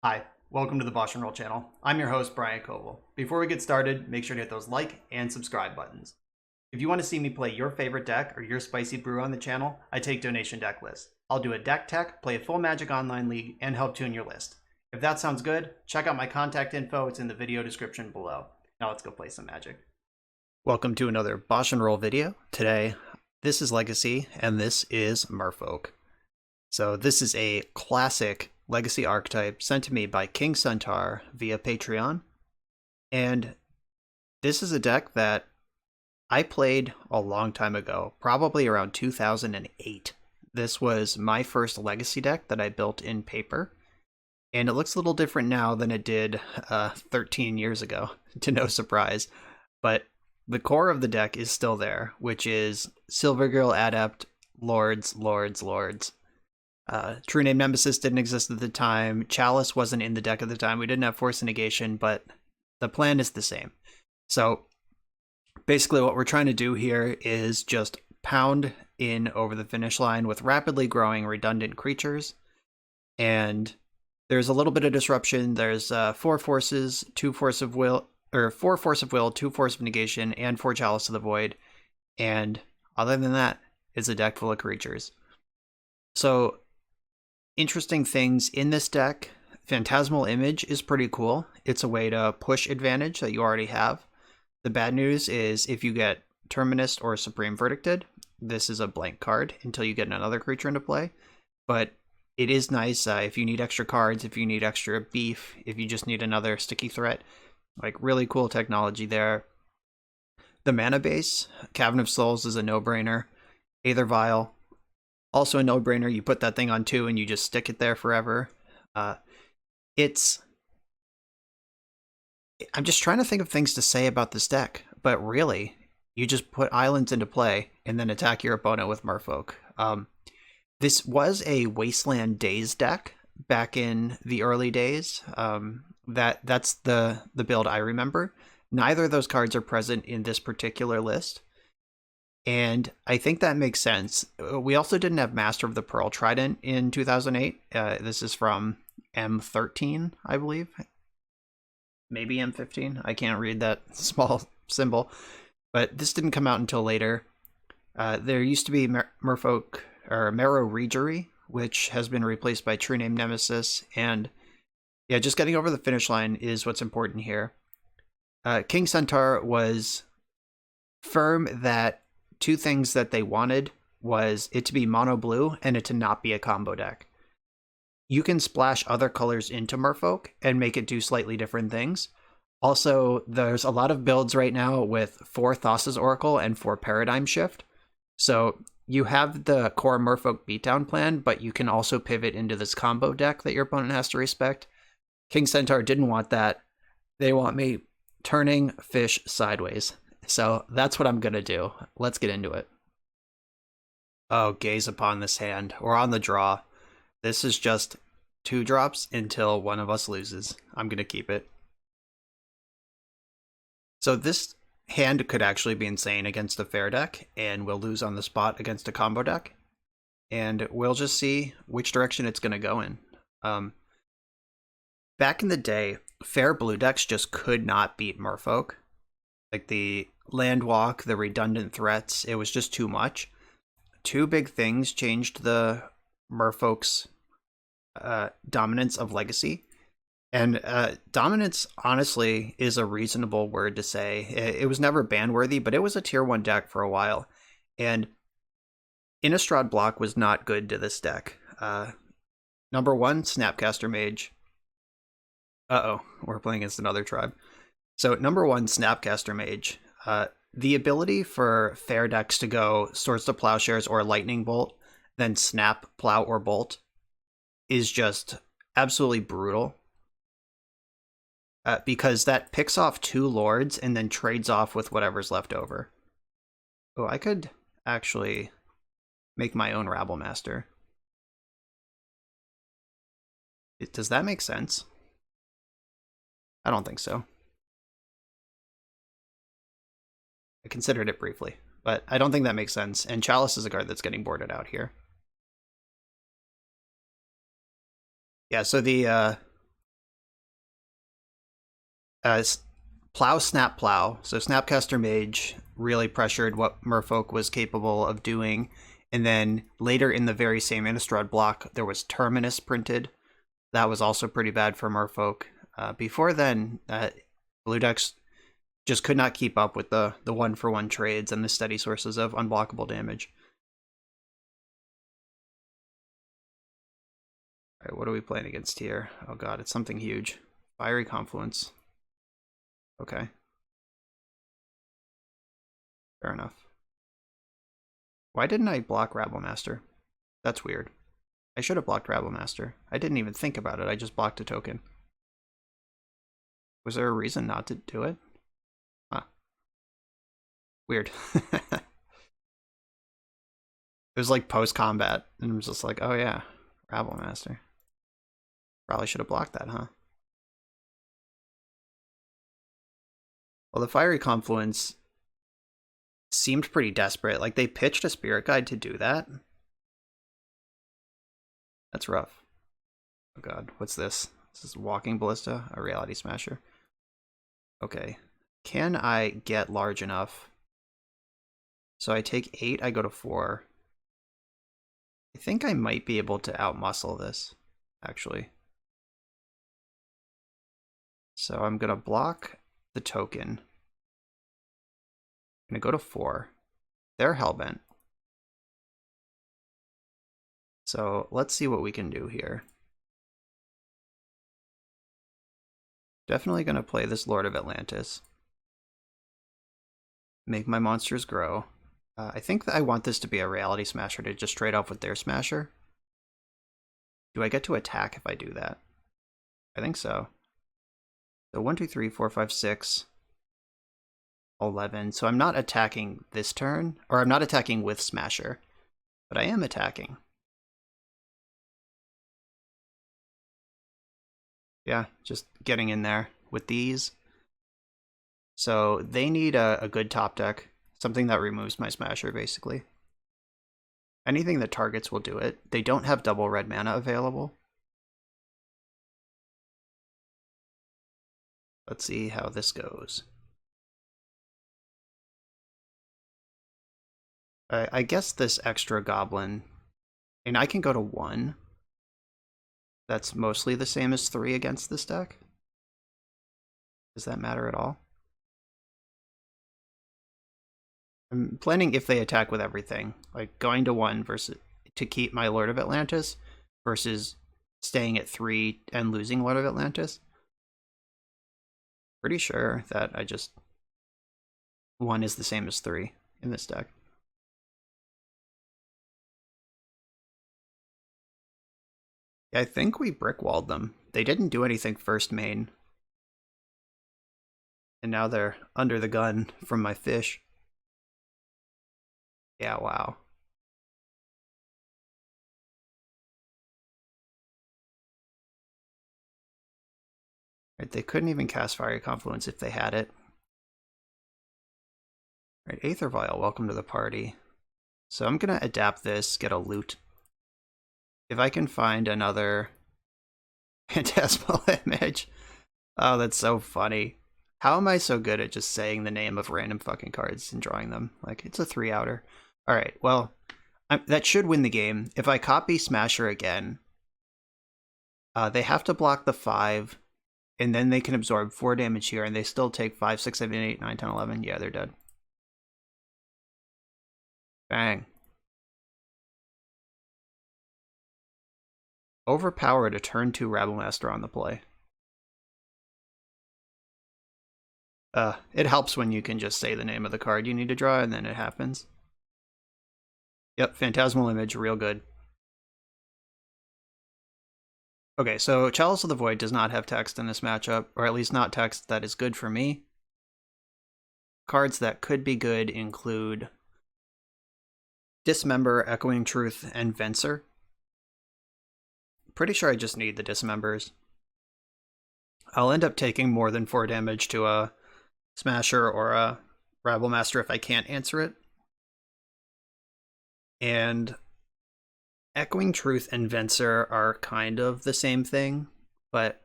Hi, welcome to the BoshNRoll channel. I'm your host, Brian Koval. Before we get started, make sure to hit those like and subscribe buttons. If you want to see me play your favorite deck or your spicy brew on the channel, I take donation deck lists. I'll do a deck tech, play a full Magic Online League, and help tune your list. If that sounds good, check out my contact info. It's in the video description below. Now let's go play some Magic. Welcome to another BoshNRoll video. Today, this is Legacy, and this is Merfolk. So this is a classic Legacy archetype sent to me by King Centaur via Patreon. And this is a deck that I played a long time ago, probably around 2008. This was my first Legacy deck that I built in paper. And it looks a little different now than it did 13 years ago, to no surprise. But the core of the deck is still there, which is Silvergill Adept, Lords, Lords, Lords. True Name Nemesis didn't exist at the time. Chalice wasn't in the deck at the time. We didn't have Force Negation, but the plan is the same. So basically what we're trying to do here is just pound in over the finish line with rapidly growing redundant creatures. And there's a little bit of disruption. There's 4 forces, 2 force of will, or 4 force of will, 2 force of negation, and 4 Chalice of the Void. And other than that, it's a deck full of creatures. So interesting things in this deck. Phantasmal Image is pretty cool. It's a way to push advantage that you already have. The bad news is if you get Terminus or Supreme Verdicted, this is a blank card until you get another creature into play. But it is nice if you need extra cards, if you need extra beef, if you just need another sticky threat. Like, really cool technology there. The mana base, Cavern of Souls, is a no-brainer. Aether Vial, also a no-brainer. You put that thing on 2 and you just stick it there forever. I'm just trying to think of things to say about this deck, but really, you just put islands into play and then attack your opponent with Merfolk. This was a Wasteland Days deck back in the early days. That's the build I remember. Neither of those cards are present in this particular list. And I think that makes sense. We also didn't have Master of the Pearl Trident in 2008. This is from M13, I believe. Maybe M15. I can't read that small symbol. But this didn't come out until later. There used to be Merfolk, or Marrow Regery, which has been replaced by True Name Nemesis. And yeah, just getting over the finish line is what's important here. King Centaur was firm that 2 things that they wanted was it to be mono blue and it to not be a combo deck. You can splash other colors into Merfolk and make it do slightly different things. Also, there's a lot of builds right now with 4 Thassa's Oracle and 4 Paradigm Shift. So you have the core Merfolk beatdown plan, but you can also pivot into this combo deck that your opponent has to respect. King Centaur didn't want that. They want me turning fish sideways. So that's what I'm going to do. Let's get into it. Oh, gaze upon this hand. We're on the draw. This is just 2 drops until one of us loses. I'm going to keep it. So this hand could actually be insane against a fair deck, and we'll lose on the spot against a combo deck. And we'll just see which direction it's going to go in. Back in the day, fair blue decks just could not beat Merfolk. Like the land walk, the redundant threats, it was just too much. 2 big things changed the Merfolk's dominance of Legacy. And dominance, honestly, is a reasonable word to say. It was never ban-worthy, but it was a tier 1 deck for a while. And Innistrad block was not good to this deck. Number 1, Snapcaster Mage. Uh-oh, we're playing against another tribe. So number 1, Snapcaster Mage. The ability for fair decks to go Swords to Plowshares or Lightning Bolt, then Snap, Plow, or Bolt, is just absolutely brutal. Because that picks off 2 Lords and then trades off with whatever's left over. Oh, I could actually make my own Rabblemaster. Does that make sense? I don't think so. I considered it briefly, but I don't think that makes sense. And Chalice is a card that's getting boarded out here. Yeah, so the Plow, Snap, Plow. So Snapcaster Mage really pressured what Merfolk was capable of doing. And then later in the very same Innistrad block, there was Terminus printed. That was also pretty bad for Merfolk. Before then, Blue decks just could not keep up with the one-for-one trades and the steady sources of unblockable damage. All right, what are we playing against here? Oh god, it's something huge. Fiery Confluence. Okay. Fair enough. Why didn't I block Rabblemaster? That's weird. I should have blocked Rabblemaster. I didn't even think about it, I just blocked a token. Was there a reason not to do it? Huh. Weird. It was like post-combat, and I was just like, oh yeah, Rabblemaster. Probably should have blocked that, huh? Well, the Fiery Confluence seemed pretty desperate. Like, they pitched a Spirit Guide to do that. That's rough. Oh god, what's this? This is Walking Ballista, a Reality Smasher. Okay. Can I get large enough? So I take 8, I go to 4. I think I might be able to outmuscle this, actually. So I'm going to block the token. I'm going to go to 4. They're Hellbent. So let's see what we can do here. Definitely going to play this Lord of Atlantis. Make my monsters grow. I think that I want this to be a Reality Smasher to just trade off with their Smasher. Do I get to attack if I do that? I think so. So 1, 2, 3, 4, 5, 6, 11. So I'm not attacking this turn, or I'm not attacking with Smasher, but I am attacking. Yeah, just getting in there with these. So they need a good top deck. Something that removes my Smasher, basically. Anything that targets will do it. They don't have double red mana available. Let's see how this goes. I guess this extra goblin, and I can go to 1. That's mostly the same as 3 against this deck. Does that matter at all? I'm planning if they attack with everything, like going to 1 versus to keep my Lord of Atlantis versus staying at 3 and losing Lord of Atlantis. Pretty sure that 1 is the same as 3 in this deck. I think we brickwalled them. They didn't do anything first main. And now they're under the gun from my fish. Yeah, wow. Right, they couldn't even cast Fiery Confluence if they had it. Right, Aether Vial, welcome to the party. So I'm gonna adapt this, get a loot. If I can find another Phantasmal Image. Oh, that's so funny. How am I so good at just saying the name of random fucking cards and drawing them? Like, it's a 3-outer. Alright, well, that should win the game. If I copy Smasher again, they have to block the 5, and then they can absorb 4 damage here, and they still take 5, 6, 7, 8, 9, 10, 11. Yeah, they're dead. Bang. Overpowered a turn 2 Rabblemaster on the play. It helps when you can just say the name of the card you need to draw, and then it happens. Yep, Phantasmal Image, real good. Okay, so Chalice of the Void does not have text in this matchup, or at least not text that is good for me. Cards that could be good include Dismember, Echoing Truth, and Venser. Pretty sure I just need the Dismembers. I'll end up taking more than 4 damage to a Smasher or a Rabblemaster if I can't answer it. And Echoing Truth and Venser are kind of the same thing, but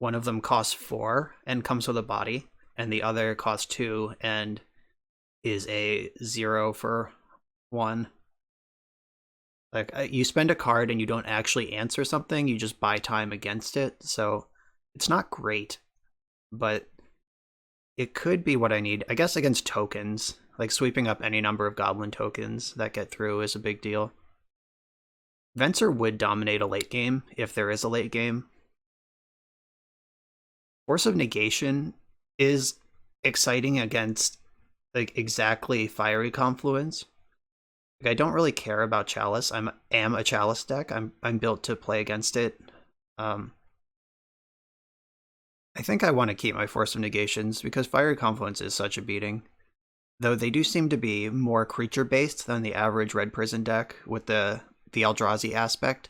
one of them costs 4 and comes with a body, and the other costs 2 and is a 0 for 1. Like, you spend a card and you don't actually answer something, you just buy time against it, so it's not great, but it could be what I need. I guess against tokens, like sweeping up any number of goblin tokens that get through is a big deal. Venser would dominate a late game, if there is a late game. Force of Negation is exciting against, like, exactly Fiery Confluence. Like, I don't really care about Chalice. I am a Chalice deck. I'm built to play against it. I think I want to keep my Force of Negations because Fiery Confluence is such a beating. Though they do seem to be more creature-based than the average Red Prison deck with the Eldrazi aspect.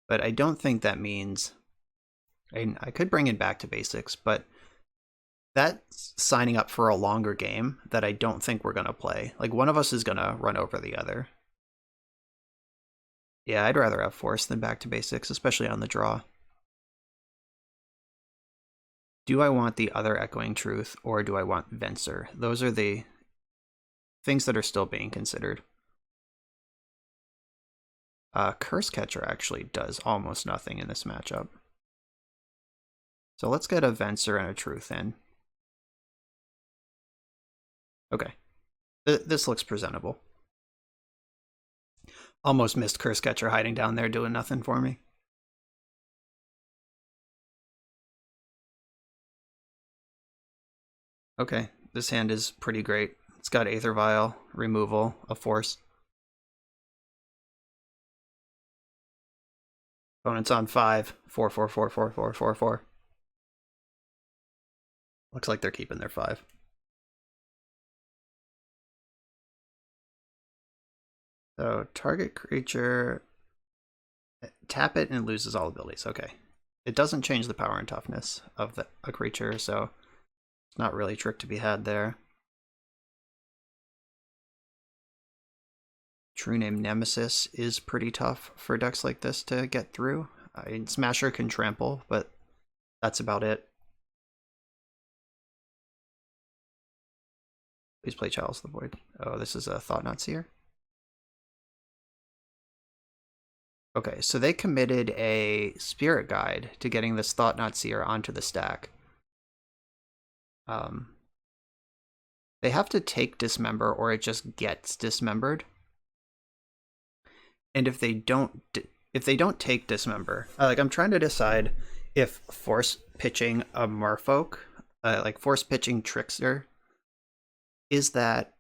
But I don't think that means... I could bring it back to basics, but that's signing up for a longer game that I don't think we're going to play. Like, one of us is going to run over the other. Yeah, I'd rather have Force than back to basics, especially on the draw. Do I want the other Echoing Truth, or do I want Venser? Those are the things that are still being considered. Curse Catcher actually does almost nothing in this matchup. So let's get a Venser and a Truth in. Okay. This looks presentable. Almost missed Curse Catcher hiding down there doing nothing for me. Okay, this hand is pretty great. It's got Aether Vial, removal, a Force. Opponent's on 5. 4, 4, 4, 4, 4, 4, 4. Looks like they're keeping their 5. So target creature, tap it and it loses all abilities. Okay. It doesn't change the power and toughness of a creature, so it's not really a trick to be had there. True Name Nemesis is pretty tough for decks like this to get through. Smasher can trample, but that's about it. Please play Chalice of the Void. Oh, this is a Thought-Knot Seer. Okay, so they committed a Spirit Guide to getting this Thought-Knot Seer onto the stack. They have to take Dismember or it just gets dismembered. And if they don't take Dismember, like, I'm trying to decide if force pitching a Merfolk, like force pitching Trickster, is that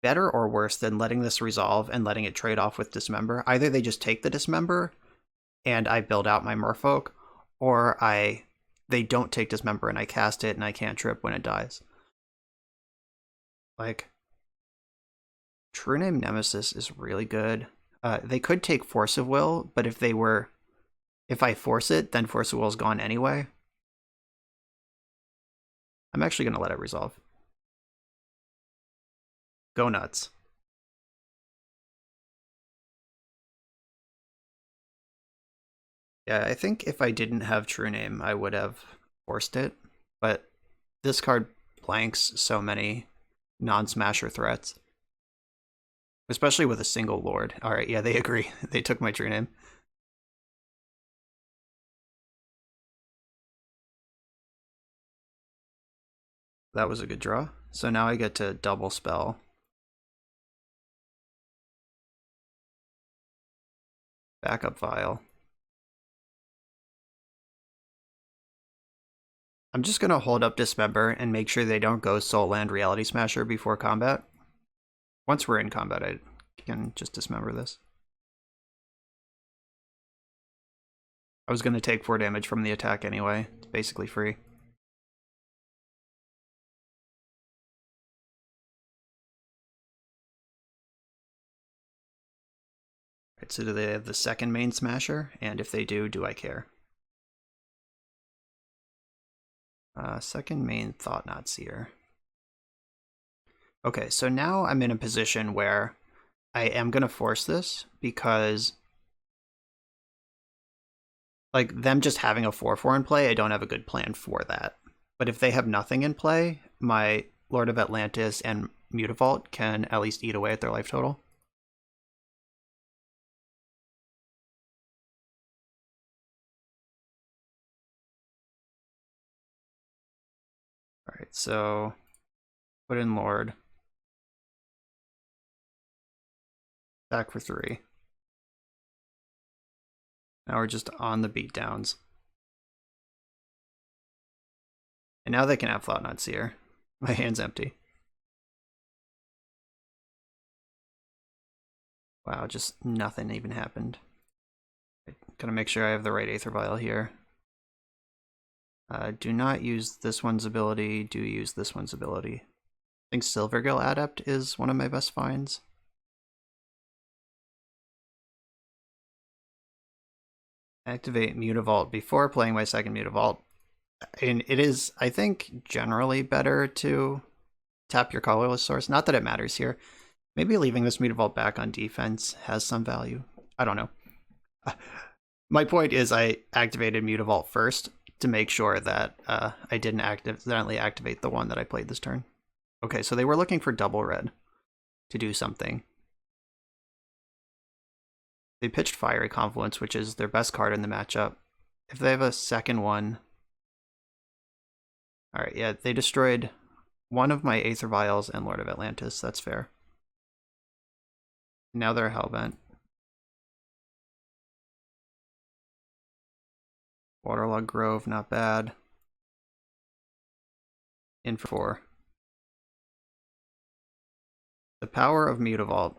better or worse than letting this resolve and letting it trade off with Dismember? Either they just take the Dismember and I build out my Merfolk, or they don't take Dismember and I cast it and I can't trip when it dies. Like, True Name Nemesis is really good. They could take Force of Will, but if I force it, then Force of Will is gone anyway. I'm actually going to let it resolve. Go nuts. Yeah, I think if I didn't have True Name, I would have forced it, but this card blanks so many non-smasher threats. Especially with a single Lord. Alright, yeah, they agree. They took my True Name. That was a good draw. So now I get to double spell. Backup Vial. I'm just going to hold up Dismember and make sure they don't go Soul Land Reality Smasher before combat. Once we're in combat, I can just Dismember this. I was going to take 4 damage from the attack anyway. It's basically free. Right, so do they have the second main Smasher? And if they do I care? Second main Thought-Knot Seer. Okay, so now I'm in a position where I am going to force this because Like, them just having a 4/4 in play, I don't have a good plan for that. But if they have nothing in play, my Lord of Atlantis and Mutavault can at least eat away at their life total. Alright, so put in Lord. Back for 3. Now we're just on the beatdowns. And now they can have Flout Seer. My hand's empty. Wow, just nothing even happened. Gotta make sure I have the right Aether Vial here. Do not use this one's ability, do use this one's ability. I think Silvergill Adept is one of my best finds. Activate Mutavault before playing my second Mutavault. And it is, I think, generally better to tap your colorless source. Not that it matters here. Maybe leaving this Mutavault back on defense has some value. I don't know. My point is I activated Mutavault first to make sure that I didn't accidentally activate the one that I played this turn. Okay, so they were looking for double red to do something. They pitched Fiery Confluence, which is their best card in the matchup. If they have a second one... Alright, yeah, they destroyed one of my Aether Vials and Lord of Atlantis. That's fair. Now they're Hellbent. Waterlogged Grove, not bad. In for 4. The power of Mutavault.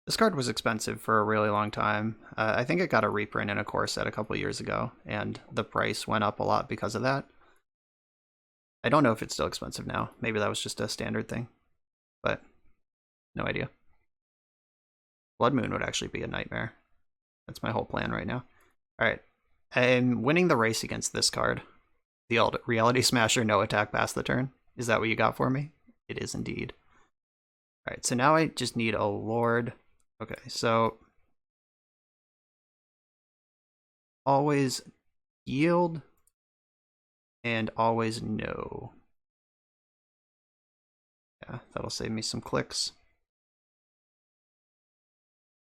This card was expensive for a really long time. I think it got a reprint in a core set a couple years ago, and the price went up a lot because of that. I don't know if it's still expensive now. Maybe that was just a standard thing, but no idea. Blood Moon would actually be a nightmare. That's my whole plan right now. Alright, I'm winning the race against this card. The old Reality Smasher, no attack past the turn. Is that what you got for me? It is indeed. Alright, so now I just need a Lord. Okay, so always yield and always no. Yeah, that'll save me some clicks.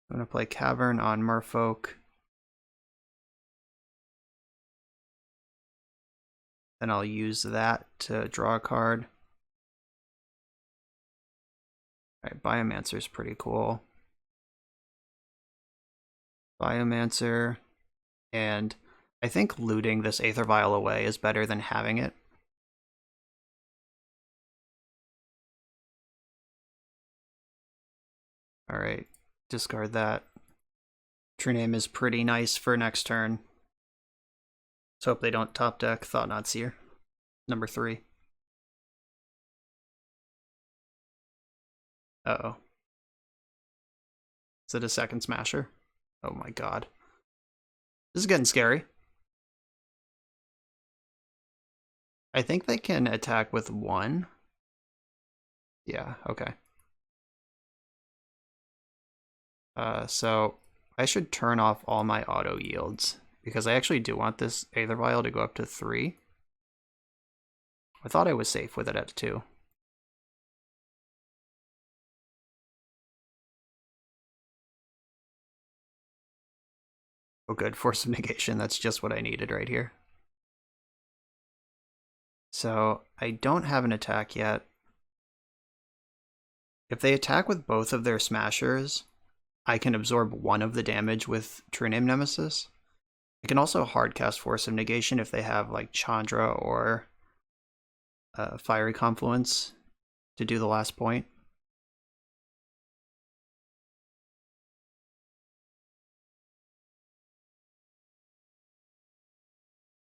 I'm going to play Cavern on Merfolk. Then I'll use that to draw a card. Alright, Biomancer is pretty cool. Biomancer, and I think looting this Aether Vial away is better than having it. Alright, discard that. True Name is pretty nice for next turn. Let's hope they don't top deck Thought-Knot Seer. Number 3. Uh-oh. Is it a second Smasher? Oh my god. This is getting scary. I think they can attack with 1. Yeah, okay. So I should turn off all my auto yields, because I actually do want this Aether Vial to go up to 3. I thought I was safe with it at 2. Oh good, Force of Negation, that's just what I needed right here. So I don't have an attack yet. If they attack with both of their Smashers, I can absorb one of the damage with True Name Nemesis. I can also hardcast Force of Negation if they have like Chandra or Fiery Confluence to do the last point.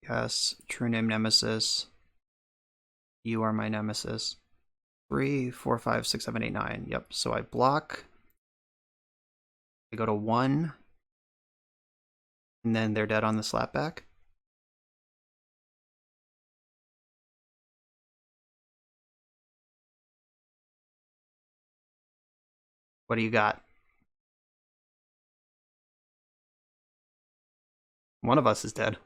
Yes, True Name Nemesis. You are my Nemesis. 3, 4, 5, 6, 7, 8, 9. Yep, so I block. I go to 1. And then they're dead on the slapback. What do you got? One of us is dead.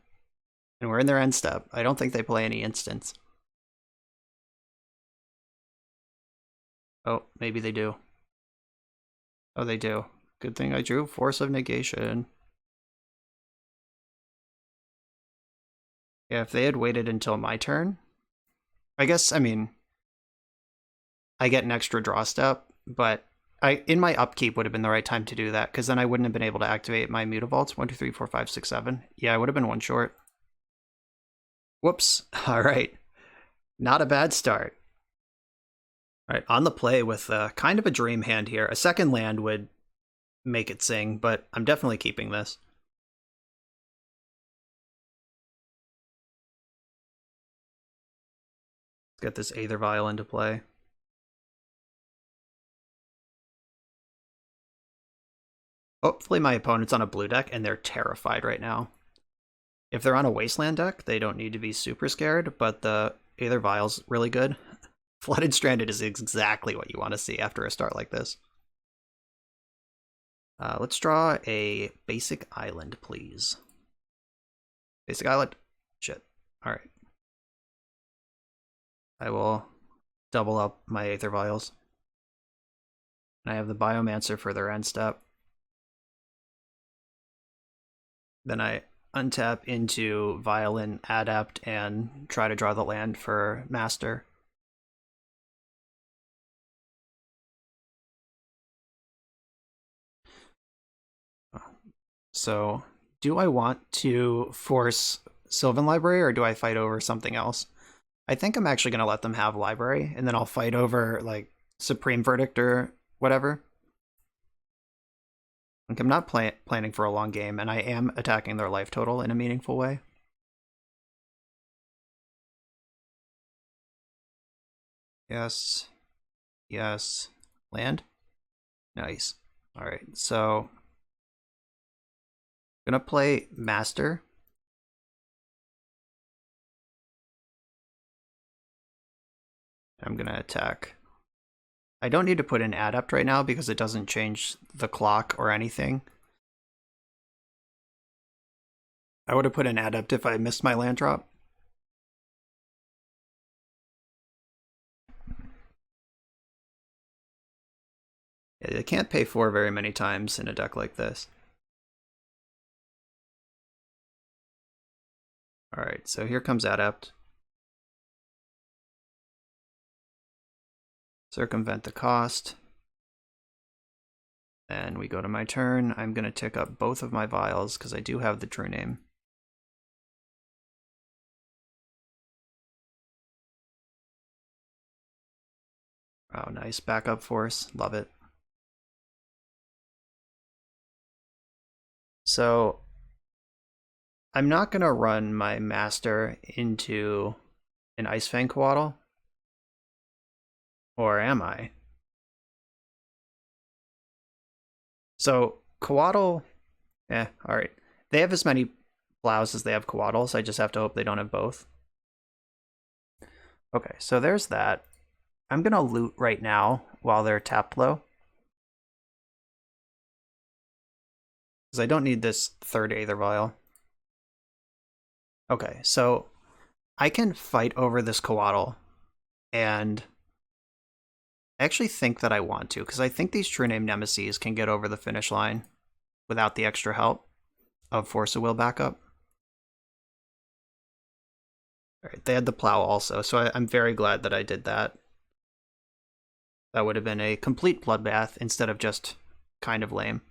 And we're in their end step. I don't think they play any instants. Oh, maybe they do. Oh, they do. Good thing I drew Force of Negation. Yeah, if they had waited until my turn, I guess, I mean, I get an extra draw step, but in my upkeep would have been the right time to do that, because then I wouldn't have been able to activate my Mutavaults. 1, 2, 3, 4, 5, 6, 7. Yeah, I would have been one short. Whoops. All right. Not a bad start. All right, on the play with kind of a dream hand here. A second land would make it sing, but I'm definitely keeping this. Let's get this Aether Vial into play. Hopefully my opponent's on a blue deck and they're terrified right now. If they're on a Wasteland deck, they don't need to be super scared, but the Aether Vial's really good. Flooded Stranded is exactly what you want to see after a start like this. Let's draw a basic island, please. Basic island? Shit. Alright. I will double up my Aether Vials. And I have the Biomancer for their end step. Then I untap into Violin, Adept, and try to draw the land for Master. So, do I want to force Sylvan Library, or do I fight over something else? I think I'm actually going to let them have Library, and then I'll fight over, like, Supreme Verdict or whatever. Like, I'm not planning for a long game, and I am attacking their life total in a meaningful way. Yes. Yes. Land? Nice. Alright, so I'm gonna play Master. I'm gonna attack. I don't need to put in Adept right now because it doesn't change the clock or anything. I would have put in Adept if I missed my land drop. Yeah, they can't pay 4 very many times in a deck like this. Alright, so here comes Adept. Circumvent the cost. And we go to my turn. I'm going to tick up both of my vials because I do have the true name. Oh, nice. Backup force. Love it. So I'm not going to run my Master into an Ice Fang Coatl. Or am I? So Coatl, alright. They have as many plows as they have Coatls. I just have to hope they don't have both. Okay, so there's that. I'm gonna loot right now while they're tapped low. Because I don't need this third Aether Vial. Okay, so I can fight over this Coatl, and I actually think that I want to, because I think these True Name Nemesis can get over the finish line without the extra help of Force of Will backup. Alright, they had the plow also, so I'm very glad that I did that. That would have been a complete bloodbath instead of just kind of lame.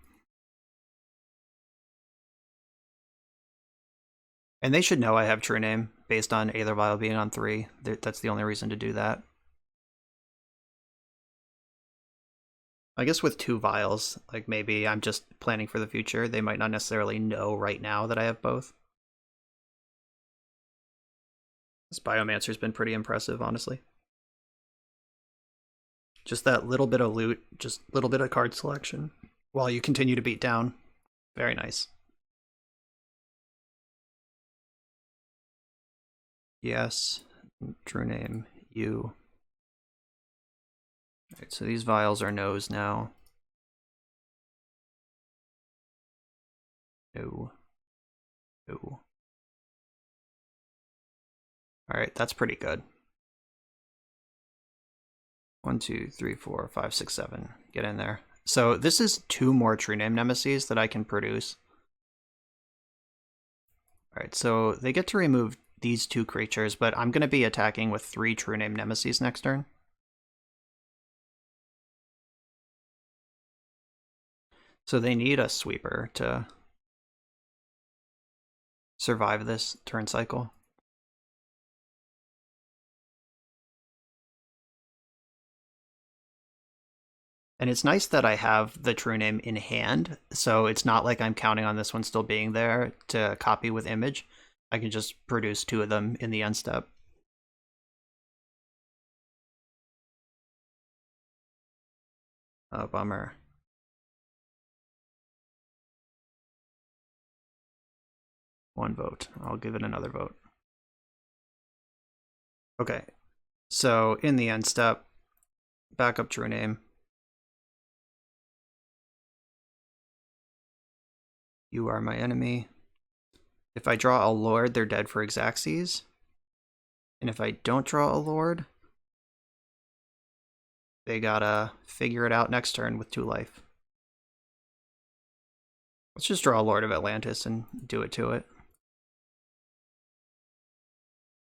And they should know I have True Name based on Aether Vial being on 3. That's the only reason to do that. I guess with 2 vials, like maybe I'm just planning for the future. They might not necessarily know right now that I have both. This Biomancer's been pretty impressive, honestly. Just that little bit of loot, just a little bit of card selection while you continue to beat down. Very nice. Yes, True Name, you. Alright, so these vials are no's now. No. Ooh. Alright, that's pretty good. 1, 2, 3, 4, 5, 6, 7. Get in there. So this is 2 more True Name Nemesis that I can produce. Alright, so they get to remove these 2 creatures, but I'm going to be attacking with 3 True Name Nemesis next turn. So they need a sweeper to survive this turn cycle. And it's nice that I have the True Name in hand, so it's not like I'm counting on this one still being there to copy with image. I can just produce 2 of them in the end step. Oh, bummer. One vote. I'll give it another vote. Okay, so in the end step, backup True Name. You are my enemy. If I draw a Lord, they're dead for Xaxes. And if I don't draw a Lord, they gotta figure it out next turn with 2 life. Let's just draw a Lord of Atlantis and do it to it.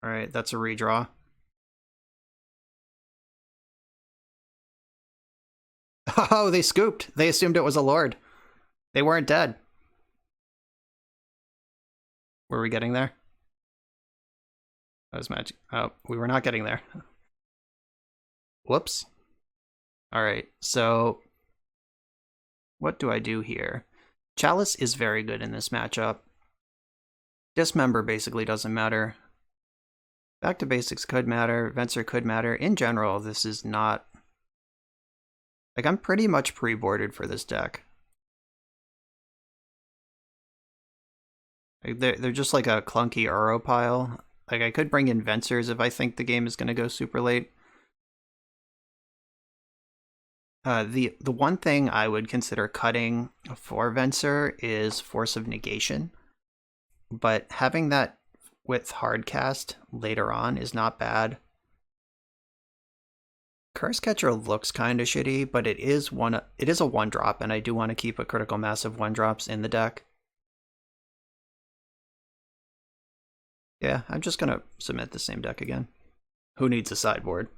Alright, that's a redraw. Oh, they scooped. They assumed it was a Lord. They weren't dead. Were we getting there? That was magic. Oh, we were not getting there. Whoops. Alright, so what do I do here? Chalice is very good in this matchup. Dismember basically doesn't matter. Back to basics could matter. Venser could matter. In general, this is not... Like, I'm pretty much pre-boarded for this deck. Like, they're just like a clunky Uro pile. Like, I could bring in Vensers if I think the game is going to go super late. The one thing I would consider cutting for Venser is Force of Negation. But having that with Hardcast later on is not bad. Curse Catcher looks kind of shitty, but it is a 1-drop, and I do want to keep a critical mass of 1-drops in the deck. Yeah, I'm just gonna submit the same deck again. Who needs a sideboard?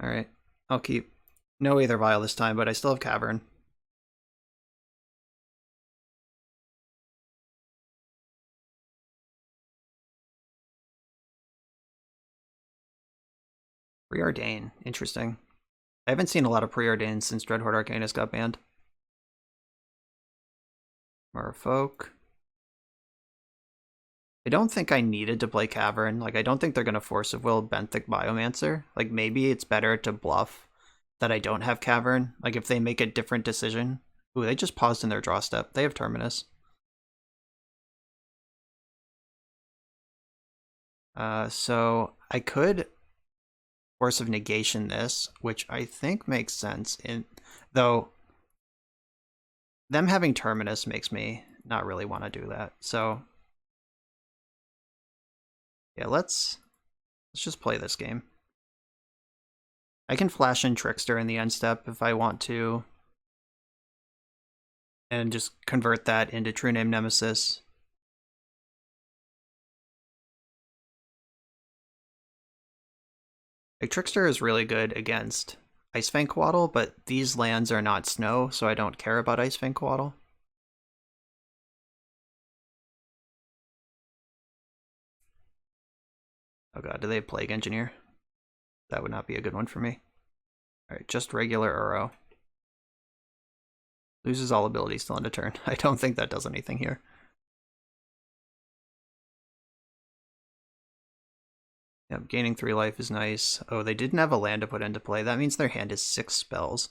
Alright, I'll keep no Aether Vial this time, but I still have Cavern. Preordain, interesting. I haven't seen a lot of Preordain since Dreadhorde Arcanus got banned. Merfolk. I don't think I needed to play Cavern. Like, I don't think they're going to Force of Will Benthic Biomancer. Like, maybe it's better to bluff that I don't have Cavern. Like, if they make a different decision. Ooh, they just paused in their draw step. They have Terminus. So I could Force of Negation this, which I think makes sense. Though them having Terminus makes me not really want to do that. So yeah, let's just play this game. I can flash in Trickster in the end step if I want to, and just convert that into True Name Nemesis. Like, Trickster is really good against Icefang Coatl, but these lands are not snow, so I don't care about Icefang Coatl. Oh god, do they have Plague Engineer? That would not be a good one for me. Alright, just regular Uro. Loses all abilities still end a turn. I don't think that does anything here. Yep, gaining 3 life is nice. Oh, they didn't have a land to put into play. That means their hand is 6 spells.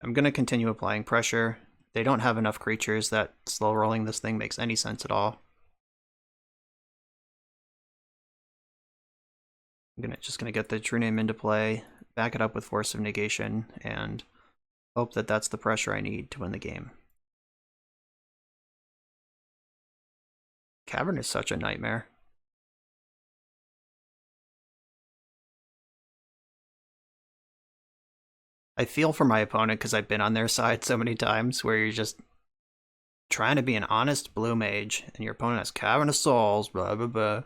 I'm going to continue applying pressure. They don't have enough creatures that slow rolling this thing makes any sense at all. I'm just gonna get the true name into play, back it up with Force of Negation, and hope that that's the pressure I need to win the game. Cavern is such a nightmare. I feel for my opponent because I've been on their side so many times where you're just trying to be an honest blue mage and your opponent has Cavern of Souls, blah, blah, blah.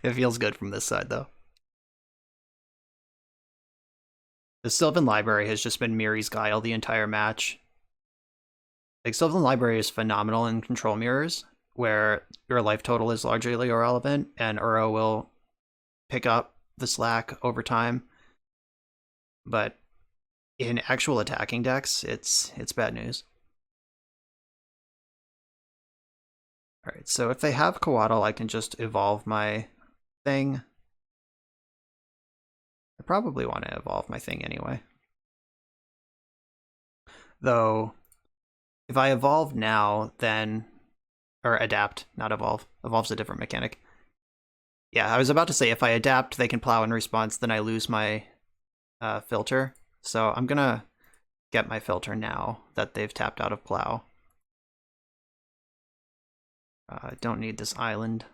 It feels good from this side, though. The Sylvan Library has just been Miri's Guile the entire match. Like, Sylvan Library is phenomenal in control mirrors, where your life total is largely irrelevant, and Uro will pick up the slack over time. But in actual attacking decks, it's bad news. Alright, so if they have Coatl, I can just evolve my thing. I probably want to evolve my thing anyway. Though, if I evolve now, then... Or adapt, not evolve. Evolve's a different mechanic. Yeah, I was about to say, if I adapt, they can plow in response, then I lose my filter. So I'm gonna get my filter now that they've tapped out of plow. I don't need this island.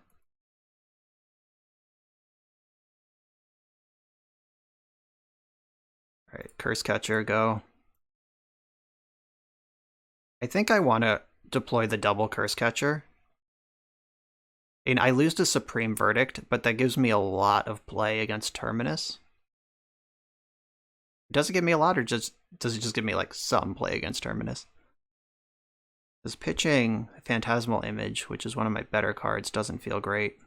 Alright, Curse Catcher, go. I think I want to deploy the double Curse Catcher. And I lose to Supreme Verdict, but that gives me a lot of play against Terminus. Does it give me a lot, or does it just give me like some play against Terminus? Because pitching Phantasmal Image, which is one of my better cards, doesn't feel great.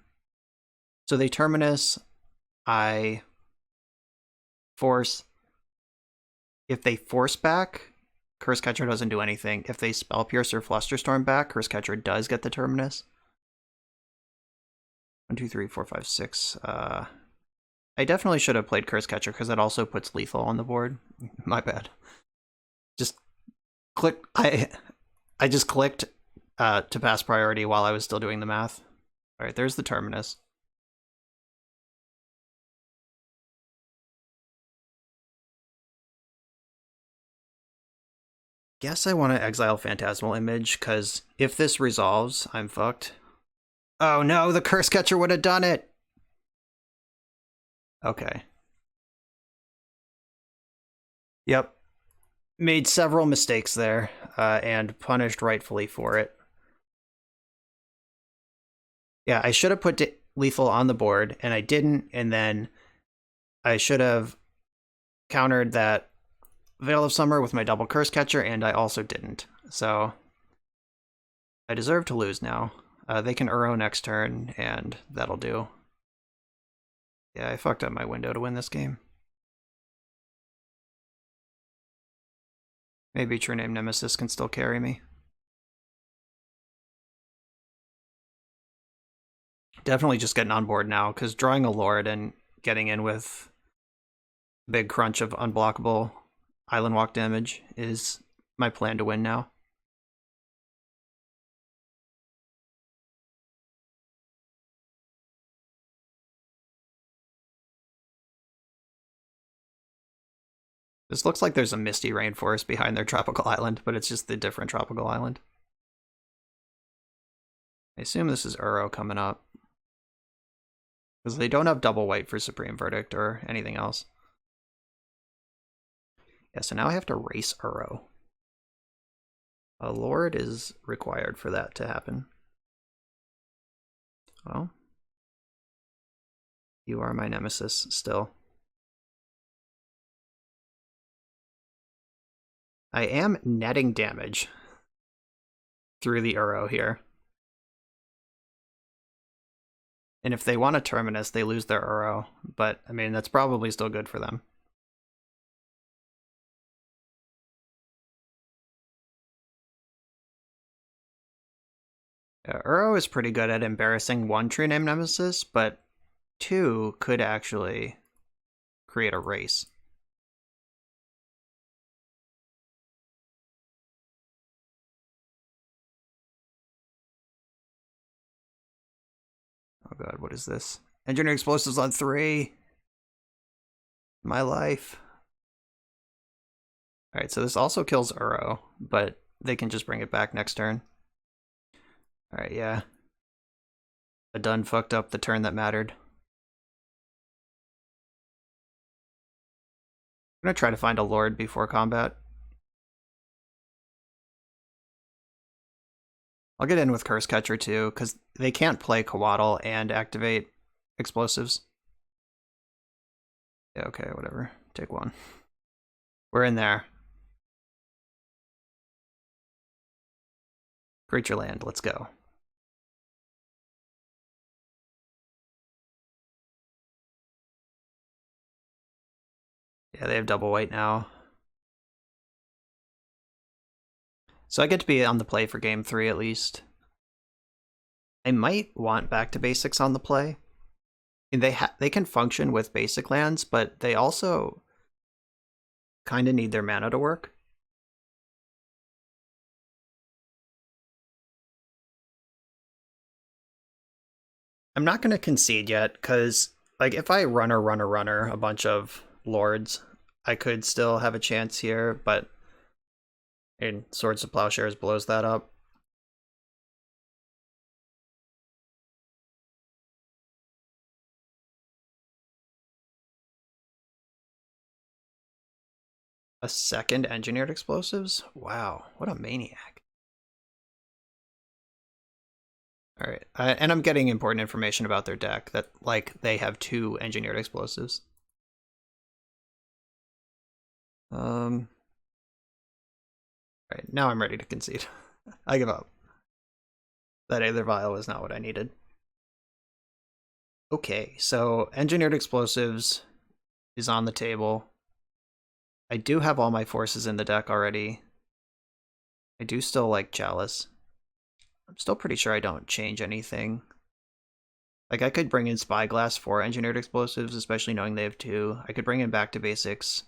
So they Terminus, I force. If they force back, Curse Catcher doesn't do anything. If they Spell Pierce or Flusterstorm back, Curse Catcher does get the Terminus. 1, 2, 3, 4, 5, 6. I definitely should have played Curse Catcher because that also puts lethal on the board. My bad. Just click. I just clicked to pass priority while I was still doing the math. All right, there's the Terminus. Guess I want to exile Phantasmal Image because if this resolves, I'm fucked. Oh no, the Curse Catcher would have done it! Okay. Yep. Made several mistakes there, and punished rightfully for it. Yeah, I should have put lethal on the board, and I didn't, and then I should have countered that Veil of Summer with my double Curse Catcher, and I also didn't. So I deserve to lose now. They can Uro next turn, and that'll do. Yeah, I fucked up my window to win this game. Maybe True Name Nemesis can still carry me. Definitely just getting on board now, because drawing a Lord and getting in with big crunch of unblockable Island Walk damage is my plan to win now. This looks like there's a misty rainforest behind their tropical island, but it's just the different tropical island. I assume this is Uro coming up. Because they don't have double white for Supreme Verdict or anything else. Yeah, so now I have to race Uro. A Lord is required for that to happen. Well, you are my nemesis still. I am netting damage through the Uro here. And if they want a Terminus, they lose their Uro. But, I mean, that's probably still good for them. Uro is pretty good at embarrassing one True Name Nemesis, but 2 could actually create a race. Oh god, what is this? Engineering explosives on 3. My life. Alright, so this also kills Uro, but they can just bring it back next turn. Alright, yeah. I done fucked up the turn that mattered. I'm gonna try to find a Lord before combat. I'll get in with Curse Catcher too, because they can't play Coatl and activate explosives. Yeah, okay, whatever. Take 1. We're in there. Creature land, let's go. Yeah, they have double white now. So I get to be on the play for game 3 at least. I might want back to basics on the play. And they can function with basic lands, but they also kind of need their mana to work. I'm not going to concede yet, because like if I runner a bunch of lords, I could still have a chance here, but and Swords to Plowshares blows that up. A second Engineered Explosives? Wow, what a maniac. Alright, and I'm getting important information about their deck, that like they have 2 Engineered Explosives. Alright, now I'm ready to concede. I give up. That Aether Vial was not what I needed. Okay, so Engineered Explosives is on the table. I do have all my forces in the deck already. I do still like Chalice. I'm still pretty sure I don't change anything. Like, I could bring in Spyglass for Engineered Explosives, especially knowing they have 2. I could bring in back to basics.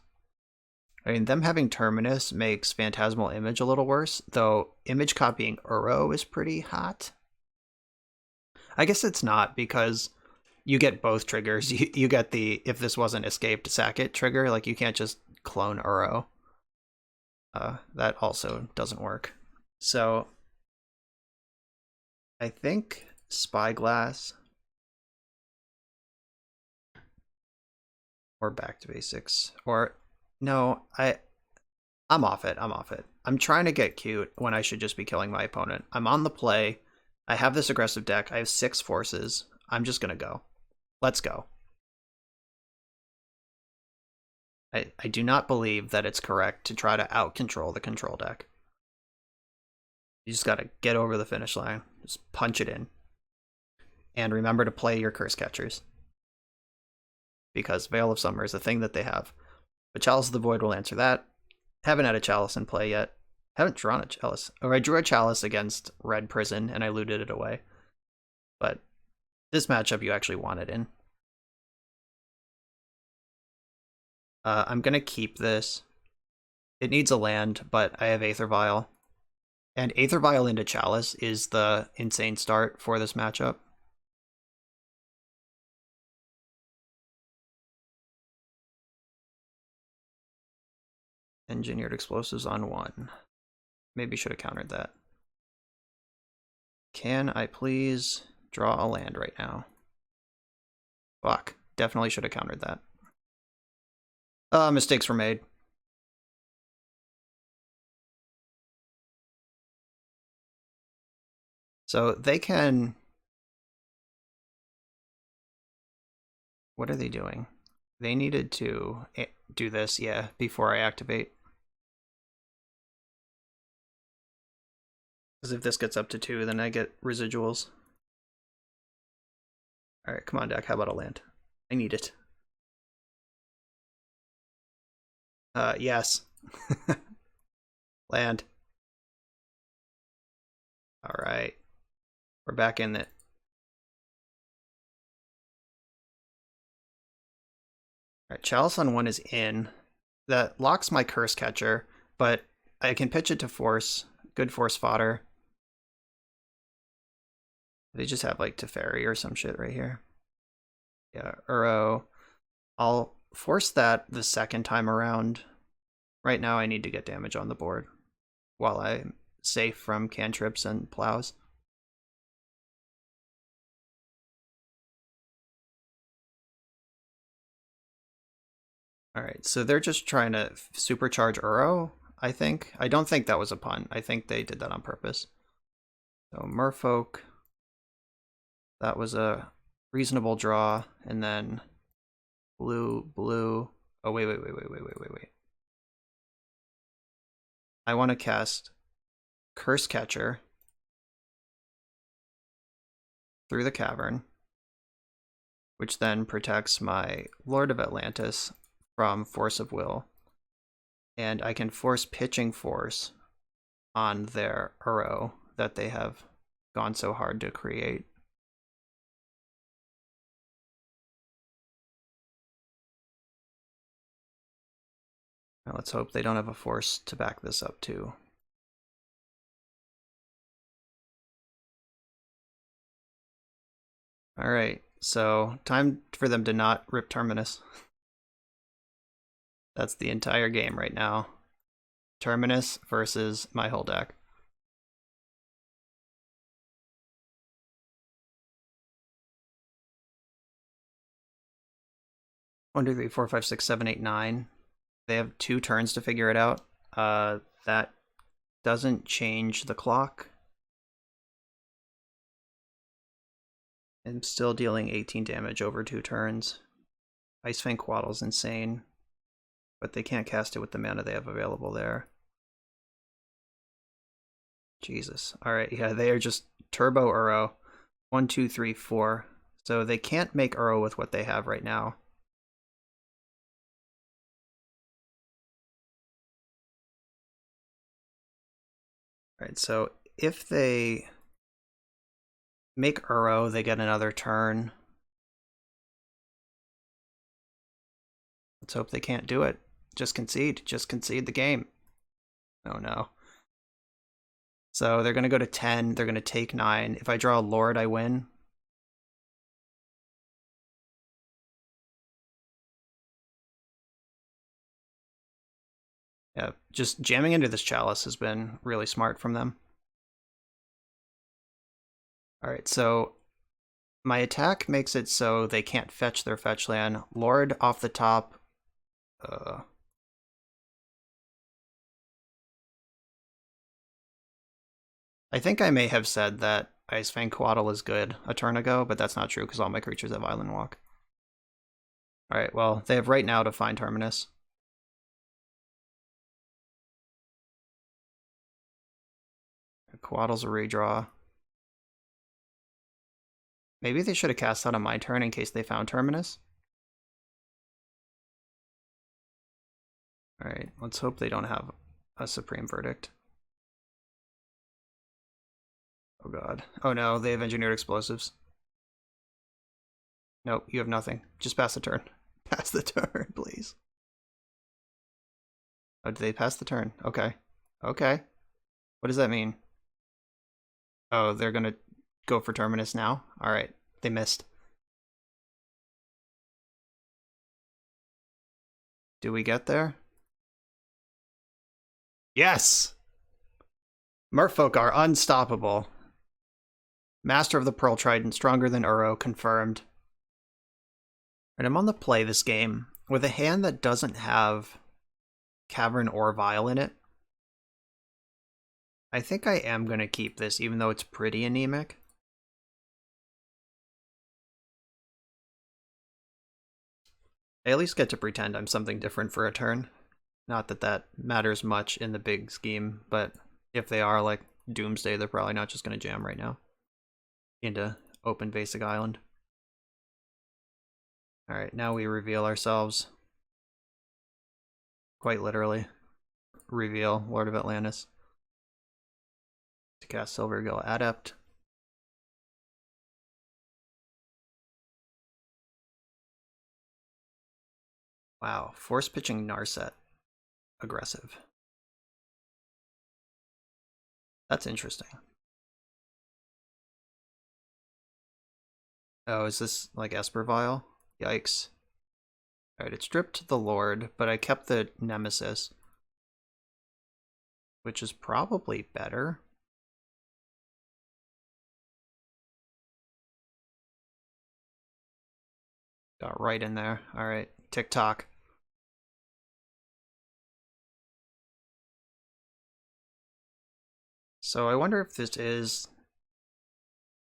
I mean, them having Terminus makes Phantasmal Image a little worse, though image copying Uro is pretty hot. I guess it's not, because you get both triggers. You get the, if this wasn't escaped, sack it trigger. Like, you can't just clone Uro. That also doesn't work. So I think Spyglass or back to basics, or no, I'm off it. I'm trying to get cute when I should just be killing my opponent. I'm on the play. I have this aggressive deck. I have 6 forces. I'm just gonna go. Let's go. I do not believe that it's correct to try to out-control the control deck. You just gotta get over the finish line. Just punch it in. And remember to play your Curse Catchers, because Veil of Summer is a thing that they have. But Chalice of the Void will answer that. Haven't had a Chalice in play yet. Haven't drawn a Chalice. Or I drew a Chalice against Red Prison, and I looted it away. But this matchup you actually want it in. I'm going to keep this. It needs a land, but I have Aether Vial. And Aether Vial into Chalice is the insane start for this matchup. Engineered Explosives on 1. Maybe should have countered that. Can I please draw a land right now? Fuck. Definitely should have countered that. Mistakes were made. So they can... What are they doing? They needed to do this, yeah, before I activate. Because if this gets up to 2, then I get residuals. Alright, come on, deck. How about a land? I need it. Yes. Land. Alright. We're back in it. Alright, Chalice on 1 is in. That locks my Curse Catcher, but I can pitch it to force. Good force fodder. They just have like Teferi or some shit right here. Yeah, Uro. I'll force that the second time around. Right now I need to get damage on the board while I'm safe from cantrips and plows. Alright, so they're just trying to supercharge Uro, I think. I don't think that was a pun. I think they did that on purpose. So Merfolk, that was a reasonable draw, and then blue. Oh, wait. I want to cast Curse Catcher through the cavern, which then protects my Lord of Atlantis from Force of Will. And I can force Pitching Force on their Uro that they have gone so hard to create. Now let's hope they don't have a force to back this up too. Alright, so time for them to not rip Terminus. That's the entire game right now. Terminus versus my whole deck. 1, 2, 3, 4, 5, 6, 7, 8, 9. They have 2 turns to figure it out. That doesn't change the clock. I'm still dealing 18 damage over 2 turns. Ice Fang Quaddle's insane, but they can't cast it with the mana they have available there. Jesus. Alright, yeah, they are just Turbo Uro. 1, 2, 3, 4. So they can't make Uro with what they have right now. Alright, so if they make Uro, they get another turn. Let's hope they can't do it. Just concede. Just concede the game. Oh no. So they're going to go to 10. They're going to take 9. If I draw a Lord, I win. Yeah, just jamming into this Chalice has been really smart from them. Alright, so my attack makes it so they can't fetch their fetch land. Lord off the top. I think I may have said that Ice Fang Quaddle is good a turn ago, but that's not true because all my creatures have Island Walk. Alright, well, they have right now to find Terminus. Quaddle's a redraw. Maybe they should have cast out on my turn in case they found Terminus. Alright, let's hope they don't have a Supreme Verdict. Oh god. Oh no, they have Engineered Explosives. Nope, you have nothing. Just pass the turn. Pass the turn, please. Oh, did they pass the turn? Okay. Okay. What does that mean? Oh, they're gonna go for Terminus now? Alright, they missed. Do we get there? Yes! Merfolk are unstoppable. Master of the Pearl Trident, stronger than Uro, confirmed. And I'm on the play this game with a hand that doesn't have Cavern or Vial in it. I think I am going to keep this, even though it's pretty anemic. I at least get to pretend I'm something different for a turn. Not that that matters much in the big scheme, but if they are like Doomsday, they're probably not just going to jam right now into open basic island. Alright, now we reveal ourselves. Quite literally. Reveal Lord of Atlantis. To cast Silvergill Adept. Wow, force pitching Narset. Aggressive. That's interesting. Oh, is this like Esper Vial? Yikes. Alright, it stripped the Lord, but I kept the Nemesis, which is probably better. Got right in there. Alright, tick-tock. So I wonder if this is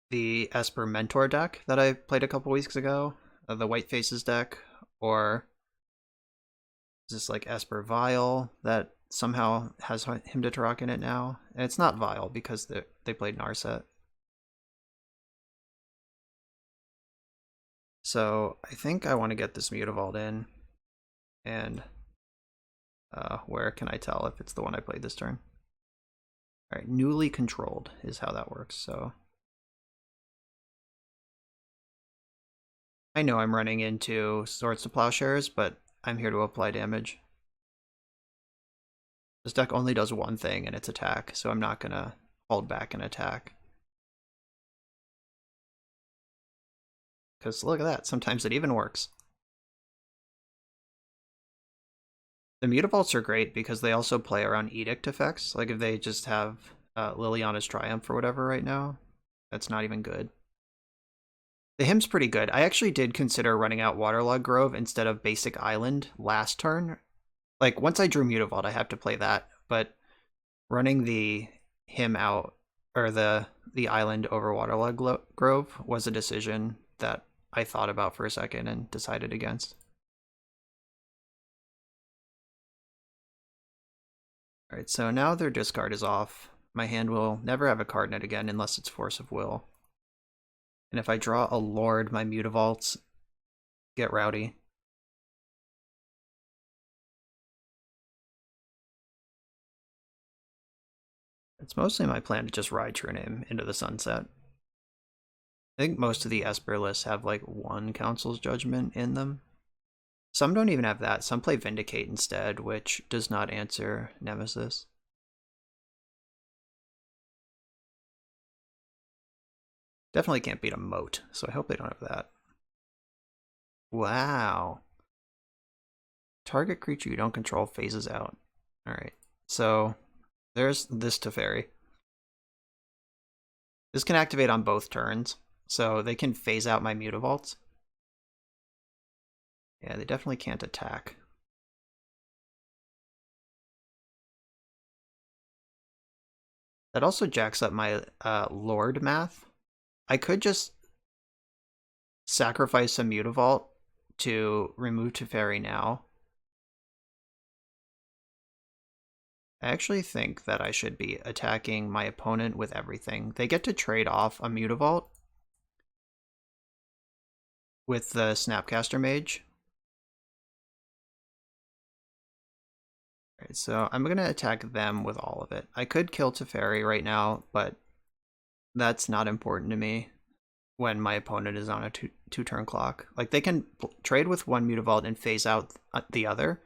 the Esper Mentor deck that I played a couple weeks ago, the White Faces deck, or is this like Esper Vile that somehow has Hymn to Tarok in it now? And it's not Vile because they played Narset. So I think I want to get this Mutavault in, and where can I tell if it's the one I played this turn? All right, newly controlled is how that works. So I know I'm running into Swords to Plowshares, but I'm here to apply damage. This deck only does one thing, and it's attack, so I'm not gonna hold back an attack. Because look at that, sometimes it even works. The Mutavaults are great because they also play around Edict effects. Like if they just have Liliana's Triumph or whatever right now, that's not even good. The Hymn's pretty good. I actually did consider running out Waterlog Grove instead of Basic Island last turn. Like, once I drew Mutavault, I have to play that, but running the Hymn out, or the Island over Waterlog Grove was a decision that I thought about for a second and decided against. Alright, so now their discard is off. My hand will never have a card in it again unless it's Force of Will. And if I draw a Lord, my Mutavaults get rowdy. It's mostly my plan to just ride True Name into the sunset. I think most of the Esper lists have like one Council's Judgment in them. Some don't even have that. Some play Vindicate instead, which does not answer Nemesis. Definitely can't beat a Moat, so I hope they don't have that. Wow. Target creature you don't control phases out. Alright, so there's this Teferi. This can activate on both turns, so they can phase out my Mutavaults. Yeah, they definitely can't attack. That also jacks up my Lord math. I could just sacrifice a Mutavault to remove Teferi now. I actually think that I should be attacking my opponent with everything. They get to trade off a Mutavault with the Snapcaster Mage. Alright, so I'm going to attack them with all of it. I could kill Teferi right now, but that's not important to me when my opponent is on a two-turn clock. Like, they can trade with one Mutavault and phase out the other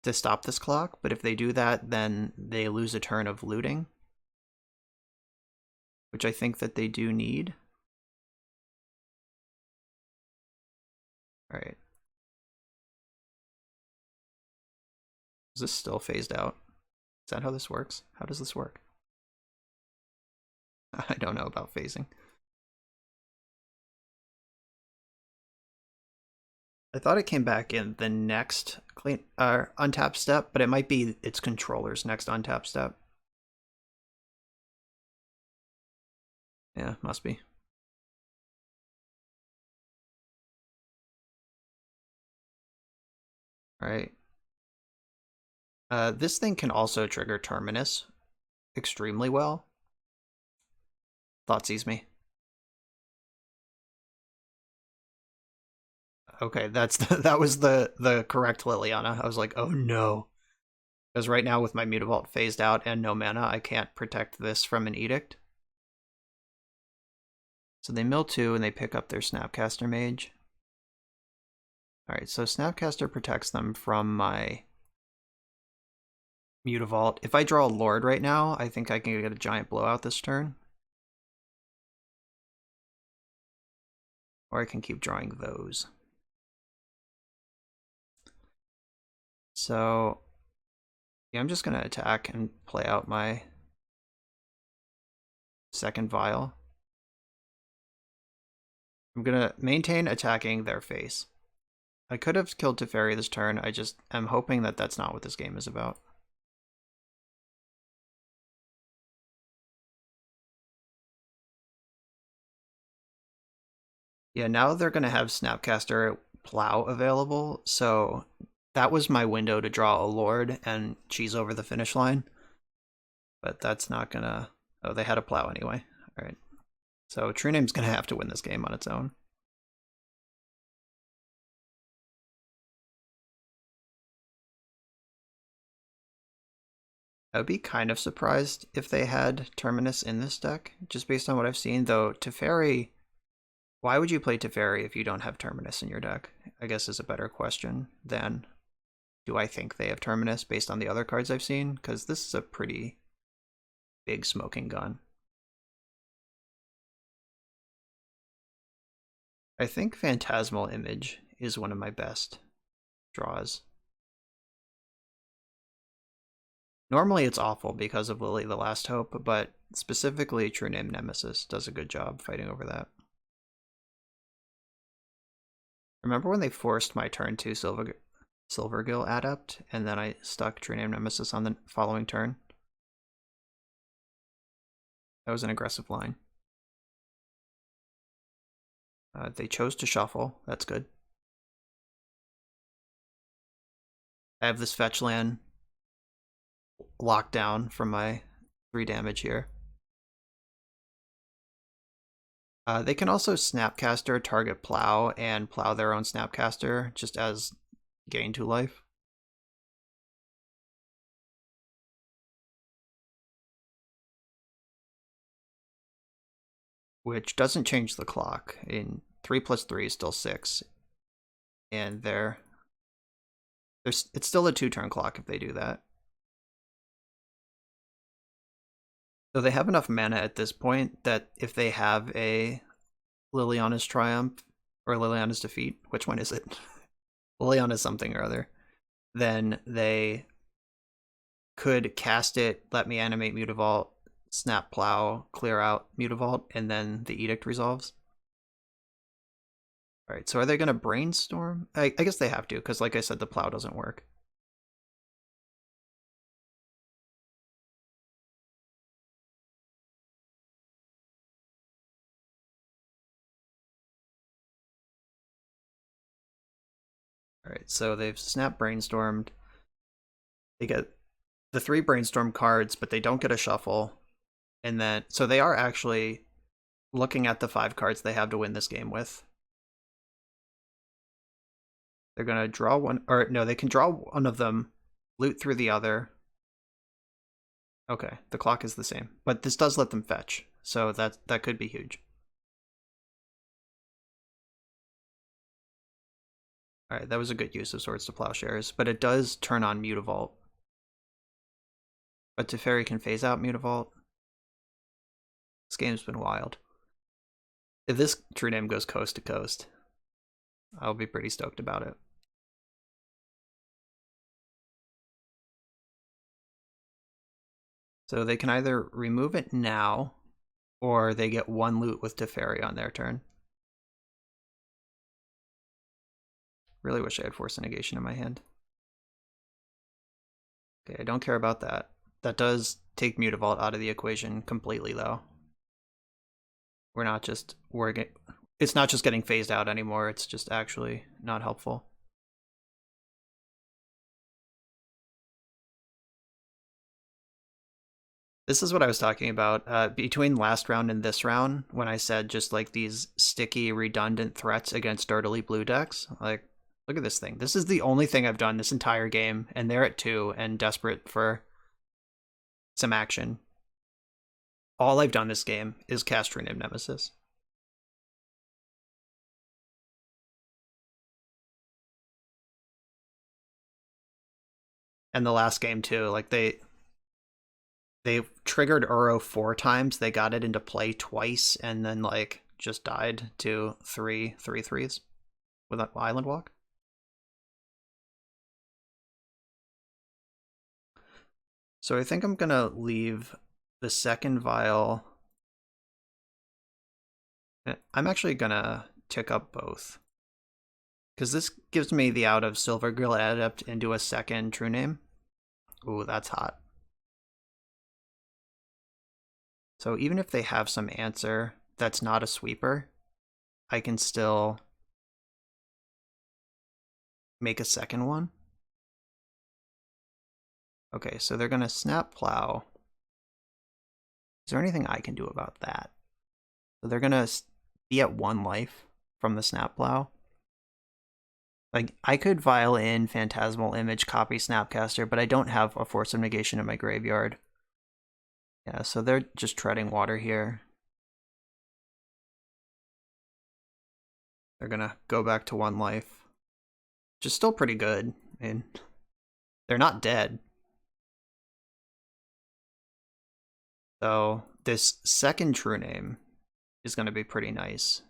to stop this clock, but if they do that, then they lose a turn of looting, which I think that they do need. Alright. Is this still phased out? Is that how this works? How does this work? I don't know about phasing. I thought it came back in the next untap step, but it might be its controller's next untap step. Yeah, must be. Alright. This thing can also trigger Terminus extremely well. Thoughtseize me. Okay, that was the correct Liliana. I was like, oh no. Because right now with my Mutavault phased out and no mana, I can't protect this from an Edict. So they mill 2 and they pick up their Snapcaster Mage. Alright, so Snapcaster protects them from my Mutavault. If I draw a Lord right now, I think I can get a giant blowout this turn. Or I can keep drawing those. So yeah, I'm just gonna attack and play out my second vial. I'm gonna maintain attacking their face. I could have killed Teferi this turn, I just am hoping that that's not what this game is about. Yeah, now they're gonna have Snapcaster Plow available, so that was my window to draw a Lord and cheese over the finish line. But that's not gonna... Oh, they had a Plow anyway. Alright. So True Name's gonna have to win this game on its own. I would be kind of surprised if they had Terminus in this deck, just based on what I've seen, though Teferi... Why would you play Teferi if you don't have Terminus in your deck? I guess is a better question than do I think they have Terminus based on the other cards I've seen? Because this is a pretty big smoking gun. I think Phantasmal Image is one of my best draws. Normally it's awful because of Lily the Last Hope, but specifically True Name Nemesis does a good job fighting over that. Remember when they forced my turn 2 Silvergill Adept, and then I stuck True Name Nemesis on the following turn? That was an aggressive line. They chose to shuffle. That's good. I have this fetch land locked down from my 3 damage here. They can also Snapcaster, target Plow, and plow their own Snapcaster just as gain 2 life. Which doesn't change the clock. In 3 plus 3 is still 6. And it's still a 2-turn clock if they do that. So they have enough mana at this point that if they have a Liliana's Triumph or Liliana's Defeat, which one is it? Liliana's something or other, then they could cast it, let me animate Mutavault, snap Plow, clear out Mutavault, and then the Edict resolves. Alright, so are they going to Brainstorm? I guess they have to, because like I said, the Plow doesn't work. Alright, so they've snap Brainstormed. They get the 3 Brainstorm cards, but they don't get a shuffle. And then, so they are actually looking at the 5 cards they have to win this game with. They're going to draw one, or no, they can draw one of them, loot through the other. Okay, the clock is the same, but this does let them fetch, so that could be huge. Alright, that was a good use of Swords to Plowshares, but it does turn on Mutavault. But Teferi can phase out Mutavault. This game's been wild. If this True Name goes coast to coast, I'll be pretty stoked about it. So they can either remove it now, or they get 1 loot with Teferi on their turn. Really wish I had Force of Negation in my hand. Okay, I don't care about that. That does take Mutavault out of the equation completely, though. It's not just getting phased out anymore, it's just actually not helpful. This is what I was talking about between last round and this round, when I said just like these sticky, redundant threats against dirtily blue decks. Like, look at this thing. This is the only thing I've done this entire game, and they're at 2 and desperate for some action. All I've done this game is cast True Name Nemesis. And the last game too, like they triggered Uro 4 times, they got it into play twice, and then like just died to 3/3/3s with an Island Walk. So I think I'm gonna leave the second vial. I'm actually gonna tick up both, because this gives me the out of Silver Grill Adept into a second true name. Ooh, that's hot. So even if they have some answer that's not a sweeper, I can still make a second one. Okay, so they're gonna snap plow. Is there anything I can do about that? So they're gonna be at 1 life from the snap plow. Like, I could vial in Phantasmal Image, copy Snapcaster, but I don't have a Force of Negation in my graveyard. Yeah, so they're just treading water here. They're gonna go back to 1 life, which is still pretty good. I mean, they're not dead. So this second true name is gonna be pretty nice.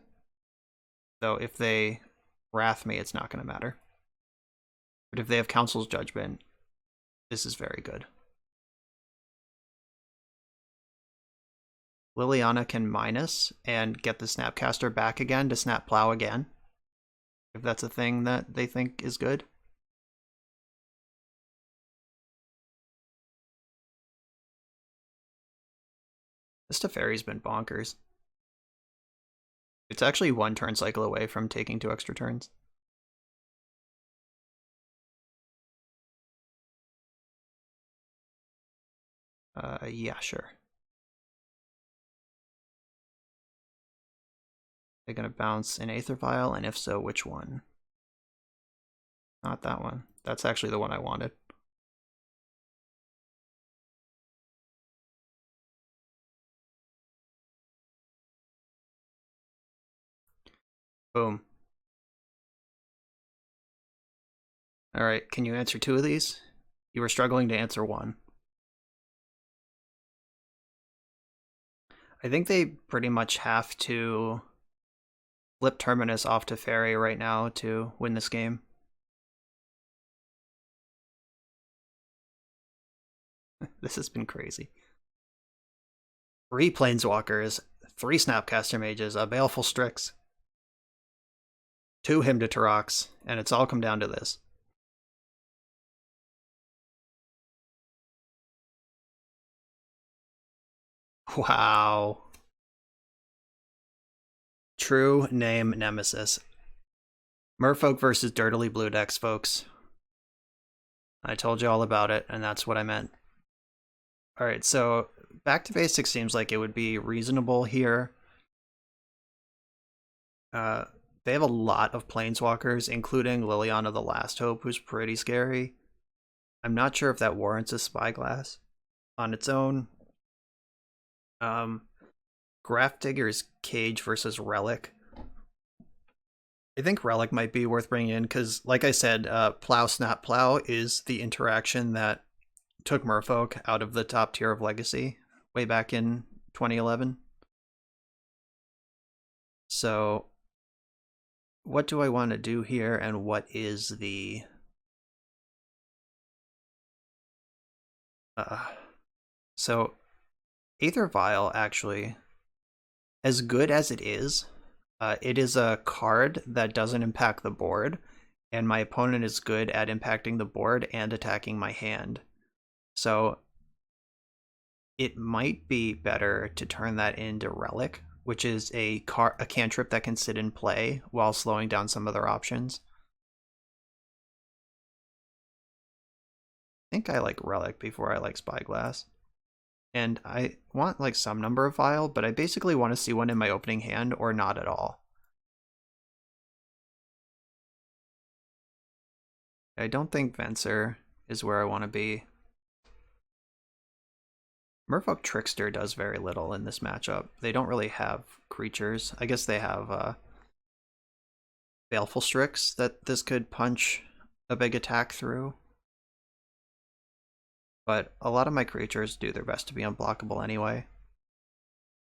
So if they wrath me, it's not gonna matter. But if they have Council's Judgment, this is very good. Liliana can minus and get the Snapcaster back again to snap plow again, if that's a thing that they think is good. This Teferi's been bonkers. It's actually 1 turn cycle away from taking 2 extra turns. Yeah, sure. They're gonna bounce an Aether Vial, and if so, which one? Not that one. That's actually the one I wanted. Boom. Alright, can you answer 2 of these? You were struggling to answer 1. I think they pretty much have to flip Terminus off to Fairy right now to win this game. This has been crazy. 3 Planeswalkers, 3 Snapcaster Mages, a Baleful Strix, 2 Hymn to Tarox, and it's all come down to this. Wow. True name Nemesis. Merfolk versus Dirtily Blue decks, folks. I told you all about it, and that's what I meant. Alright, so back to basics seems like it would be reasonable here. They have a lot of Planeswalkers, including Liliana the Last Hope, who's pretty scary. I'm not sure if that warrants a Spyglass on its own. Grafdigger's Cage versus Relic. I think Relic might be worth bringing in because, like I said, Plow Snap Plow is the interaction that took Merfolk out of the top tier of Legacy way back in 2011. So what do I want to do here, and what is the... So Aether Vial, actually, as good as it is a card that doesn't impact the board, and my opponent is good at impacting the board and attacking my hand. So it might be better to turn that into Relic, which is a cantrip that can sit in play while slowing down some other options. I think I like Relic before I like Spyglass. And I want like some number of Vial, but I basically want to see one in my opening hand or not at all. I don't think Venser is where I want to be. Merfolk Trickster does very little in this matchup. They don't really have creatures. I guess they have Baleful Strix that this could punch a big attack through. But a lot of my creatures do their best to be unblockable anyway.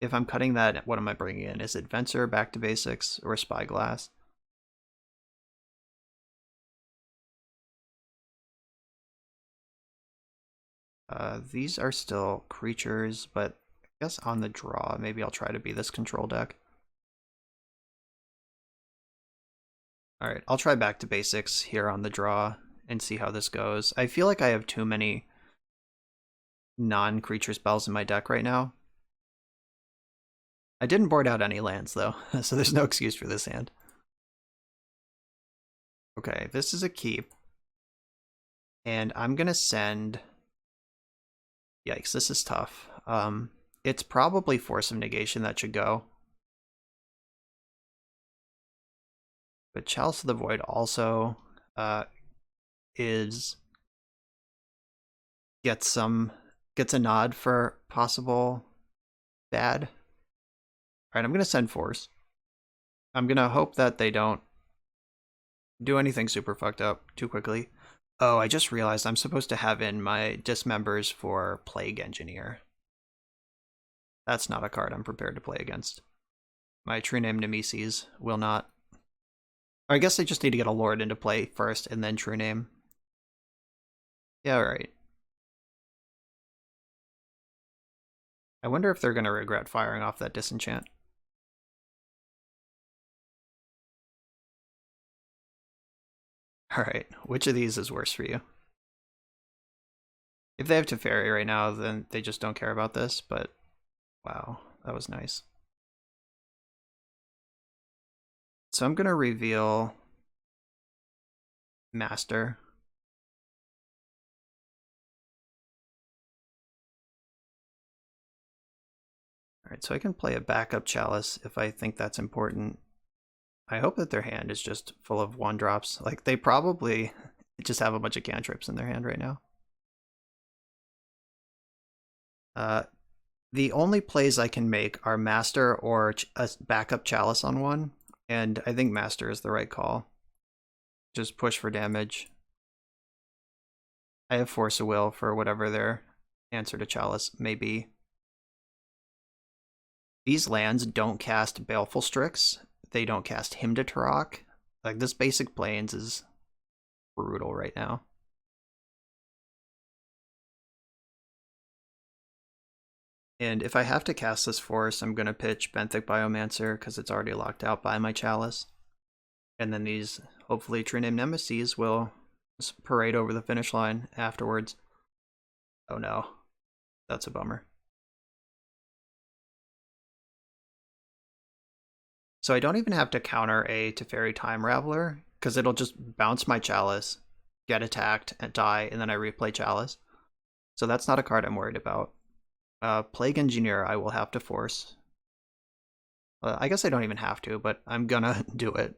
If I'm cutting that, what am I bringing in? Is it Venser, Back to Basics, or Spyglass? These are still creatures, but I guess on the draw, maybe I'll try to be this control deck. Alright, I'll try back to basics here on the draw and see how this goes. I feel like I have too many non-creature spells in my deck right now. I didn't board out any lands, though, so there's no excuse for this hand. Okay, this is a keep. And I'm gonna send... Yikes, this is tough. It's probably Force of Negation that should go. But Chalice of the Void also gets a nod for possible bad. Alright, I'm gonna send Force. I'm gonna hope that they don't do anything super fucked up too quickly. Oh, I just realized I'm supposed to have in my dismembers for Plague Engineer. That's not a card I'm prepared to play against. My True Name Nemesis will not. Or I guess I just need to get a Lord into play first and then True Name. Yeah, alright. I wonder if they're going to regret firing off that Disenchant. Alright, which of these is worse for you? If they have Teferi right now, then they just don't care about this, but wow, that was nice. So I'm going to reveal Master. Alright, so I can play a backup Chalice if I think that's important. I hope that their hand is just full of 1-drops. Like, they probably just have a bunch of cantrips in their hand right now. The only plays I can make are Master or a backup Chalice on one, and I think Master is the right call. Just push for damage. I have Force of Will for whatever their answer to Chalice may be. These lands don't cast Baleful Strix. They don't cast Hymn to Turok. Like, this basic Plains is brutal right now. And if I have to cast this Force, I'm going to pitch Benthic Biomancer because it's already locked out by my Chalice. And then these, hopefully, True Name Nemesis will parade over the finish line afterwards. Oh no, that's a bummer. So I don't even have to counter a Teferi Time Raveler, because it'll just bounce my Chalice, get attacked, and die, and then I replay Chalice. So that's not a card I'm worried about. Plague Engineer I will have to force. I guess I don't even have to, but I'm gonna do it.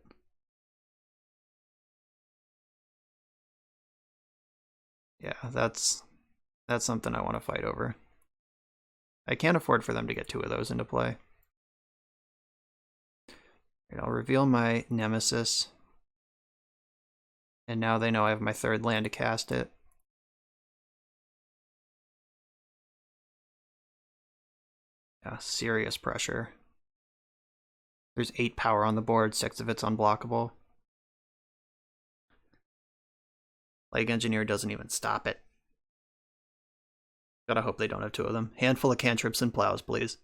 Yeah, that's something I want to fight over. I can't afford for them to get 2 of those into play. Right, I'll reveal my Nemesis. And now they know I have my 3rd land to cast it. Yeah, serious pressure. There's 8 power on the board, 6 of it's unblockable. Plague Engineer doesn't even stop it. Gotta hope they don't have 2 of them. Handful of cantrips and plows, please.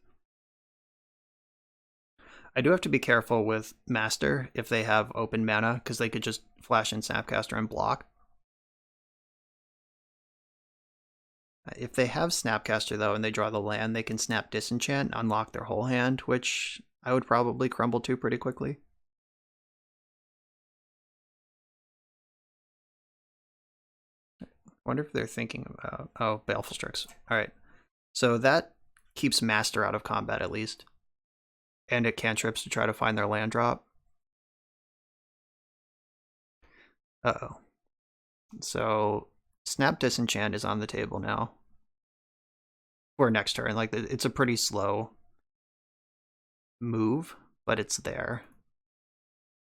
I do have to be careful with Master if they have open mana, because they could just flash in Snapcaster and block. If they have Snapcaster, though, and they draw the land, they can snap Disenchant and unlock their whole hand, which I would probably crumble to pretty quickly. Wonder if they're thinking about... Oh, Baleful Strix. Alright. So that keeps Master out of combat, at least. And it cantrips to try to find their land drop. Uh-oh. So, Snap Disenchant is on the table now. For next turn. Like, it's a pretty slow move, but it's there.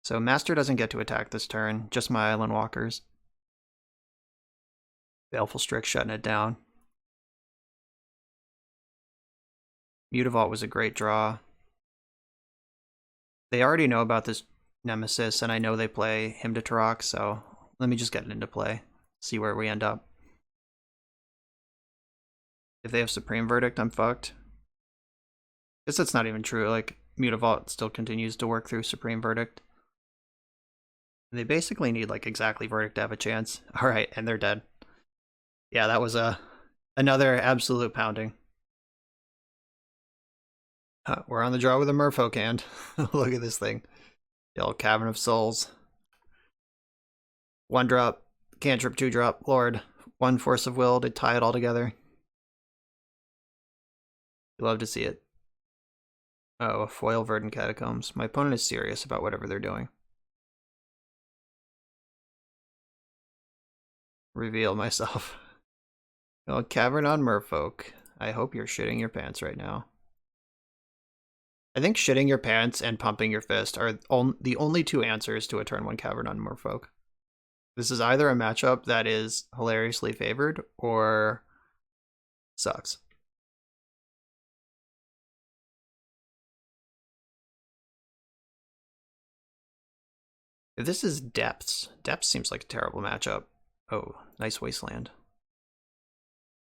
So Master doesn't get to attack this turn, just my Island Walkers. Baleful Strix shutting it down. Mutavault was a great draw. They already know about this Nemesis, and I know they play Hymn to Turok, so let me just get it into play. See where we end up. If they have Supreme Verdict, I'm fucked. Guess that's not even true. Like, Mutavault still continues to work through Supreme Verdict. They basically need, like, exactly Verdict to have a chance. Alright, and they're dead. Yeah, that was another absolute pounding. We're on the draw with a Merfolk hand. Look at this thing. The old Cavern of Souls. 1 drop, cantrip, 2 drop, Lord. 1 Force of Will to tie it all together. You love to see it. Oh, a foil Verdant Catacombs. My opponent is serious about whatever they're doing. Reveal myself. Oh, Cavern on Merfolk. I hope you're shitting your pants right now. I think shitting your pants and pumping your fist are the only 2 answers to a turn 1 Cavern on Merfolk. This is either a matchup that is hilariously favored or sucks. If this is Depths, Depths seems like a terrible matchup. Oh, nice Wasteland.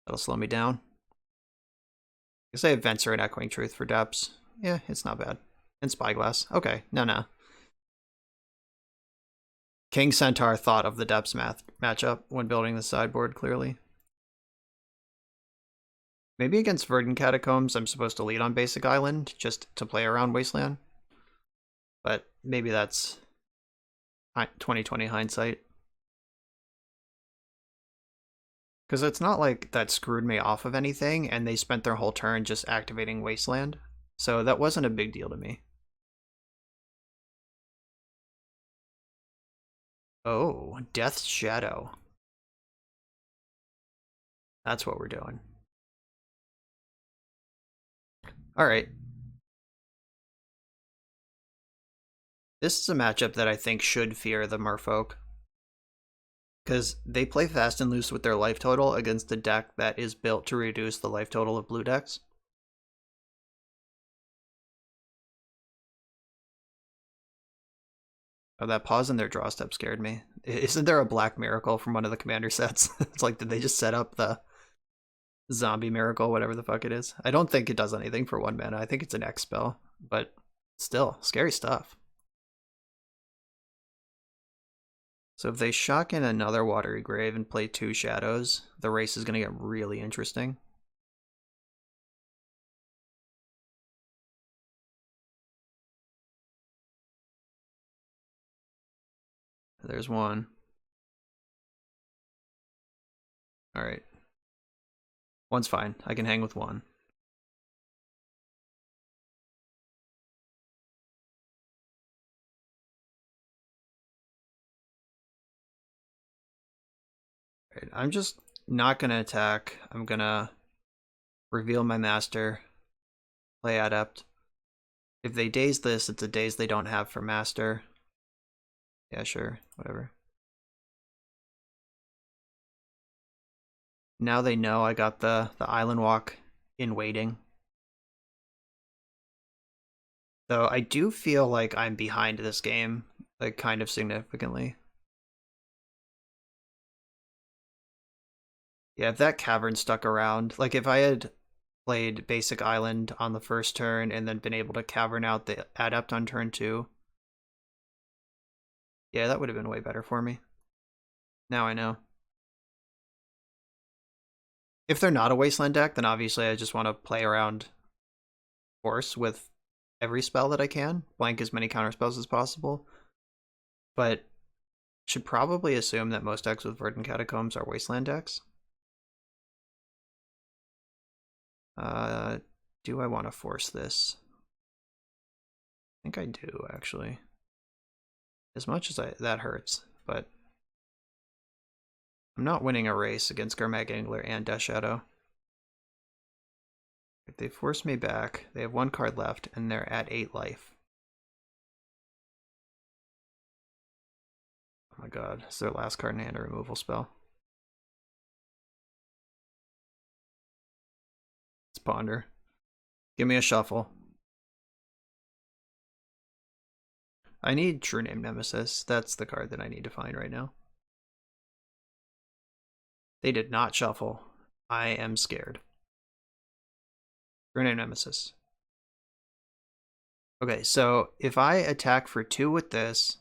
That'll slow me down. I guess I have Venser and Echoing Truth for Depths. Yeah, it's not bad. And Spyglass. Okay, no. King Centaur thought of the Depths matchup when building the sideboard, clearly. Maybe against Verdant Catacombs, I'm supposed to lead on Basic Island, just to play around Wasteland. But maybe that's 2020 hindsight. Because it's not like that screwed me off of anything, and they spent their whole turn just activating Wasteland. So that wasn't a big deal to me. Oh, Death's Shadow. That's what we're doing. Alright. This is a matchup that I think should fear the Merfolk. Because they play fast and loose with their life total against a deck that is built to reduce the life total of blue decks. Oh, that pause in their draw step scared me. Isn't there a Black Miracle from one of the commander sets? It's like, did they just set up the Zombie Miracle, whatever the fuck it is? I don't think it does anything for 1 mana. I think it's an X spell, but still, scary stuff. So if they shock in another Watery Grave and play 2 Shadows, the race is going to get really interesting. There's one. Alright. One's fine. I can hang with 1. Right, I'm just not going to attack. I'm going to reveal my master, play Adept. If they daze this, it's a daze they don't have for master. Yeah, sure, whatever. Now they know I got the Island Walk in waiting. Though I do feel like I'm behind this game, like kind of significantly. Yeah, if that cavern stuck around, like if I had played Basic Island on the first turn and then been able to cavern out the Adept on turn 2, yeah, that would have been way better for me. Now I know. If they're not a Wasteland deck, then obviously I just want to play around Force with every spell that I can, blank as many counterspells as possible. But should probably assume that most decks with Verdant Catacombs are Wasteland decks. Do I want to force this? I think I do, actually. As much as that hurts, but I'm not winning a race against Garmag Angler and Death Shadow. If they force me back, they have 1 card left, and they're at 8 life. Oh my god, it's their last card in hand, a removal spell. Let's ponder. Give me a shuffle. I need True Name Nemesis. That's the card that I need to find right now. They did not shuffle. I am scared. Grenade Nemesis. Okay, so if I attack for 2 with this,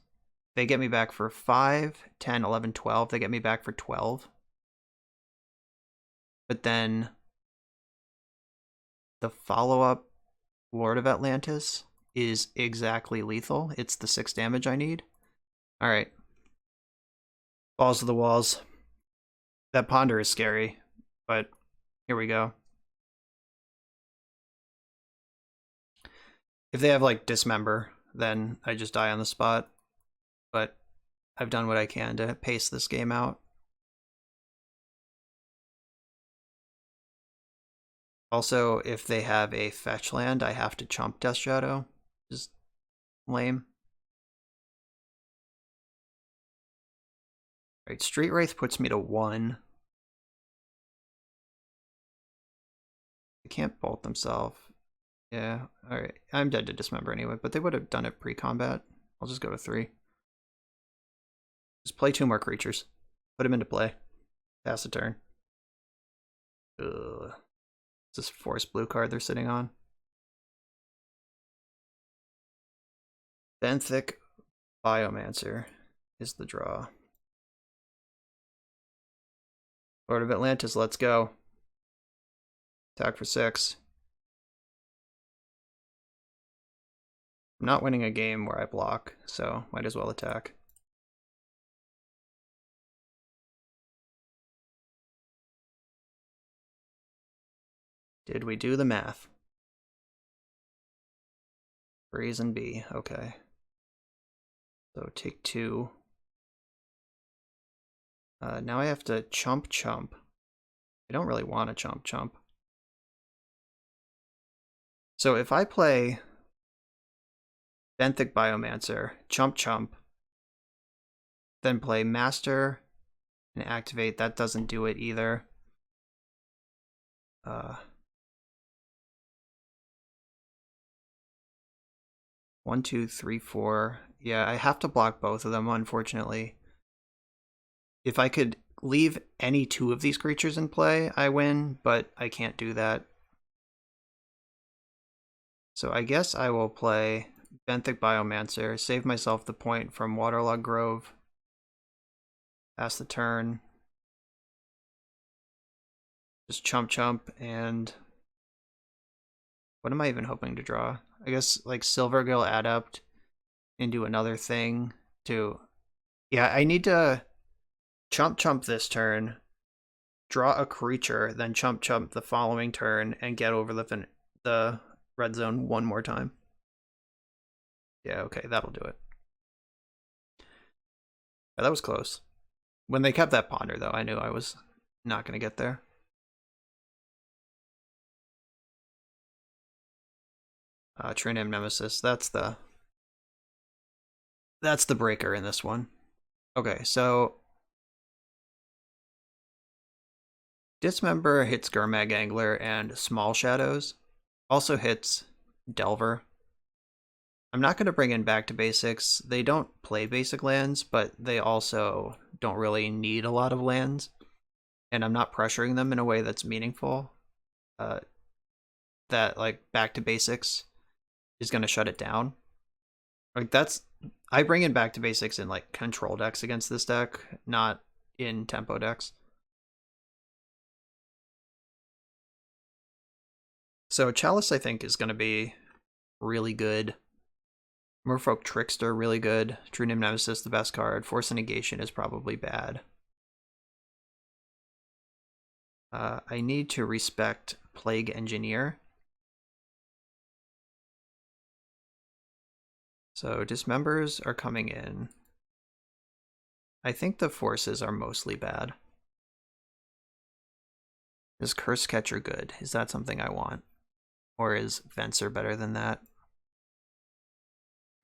they get me back for 5, 10, 11, 12. They get me back for 12. But then the follow-up Lord of Atlantis is exactly lethal. It's the 6 damage I need. All right. Balls to the walls. That Ponder is scary, but here we go. If they have, like, Dismember, then I just die on the spot. But I've done what I can to pace this game out. Also, if they have a fetch land, I have to chump Death Shadow. Just lame. Alright, Street Wraith puts me to 1. They can't bolt themselves. Yeah, alright. I'm dead to Dismember anyway, but they would have done it pre-combat. I'll just go to 3. Just play 2 more creatures. Put them into play. Pass the turn. Ugh. Is this force blue card they're sitting on? Benthic Biomancer is the draw. Lord of Atlantis, let's go. Attack for 6. I'm not winning a game where I block, so might as well attack. Did we do the math? Raise and B, okay. So take 2. Now I have to chump. I don't really want to chump. So if I play Benthic Biomancer, chump, then play Master and activate, that doesn't do it either. 1, 2, 3, 4. Yeah, I have to block both of them, unfortunately. If I could leave any 2 of these creatures in play, I win, but I can't do that. So I guess I will play Benthic Biomancer, save myself the point from Waterlog Grove, pass the turn, just chump, and what am I even hoping to draw? I guess like Silvergill Adept into another thing to... Yeah, I need to chump this turn, draw a creature, then chump the following turn, and get over the red zone 1 more time. Yeah, okay, that'll do it. Yeah, that was close. When they kept that Ponder, though, I knew I was not going to get there. True Name Nemesis, that's the breaker in this one. Okay, so Dismember hits Gurmag Angler and Small Shadows. Also hits Delver. I'm not going to bring in Back to Basics. They don't play basic lands, but they also don't really need a lot of lands. And I'm not pressuring them in a way that's meaningful. That, like, Back to Basics is going to shut it down. Like, I bring in Back to Basics in, like, control decks against this deck, not in tempo decks. So Chalice, I think, is going to be really good. Merfolk Trickster, really good. True Name Nemesis, the best card. Force of Negation is probably bad. I need to respect Plague Engineer. So Dismembers are coming in. I think the forces are mostly bad. Is Curse Catcher good? Is that something I want? Or is Venser better than that?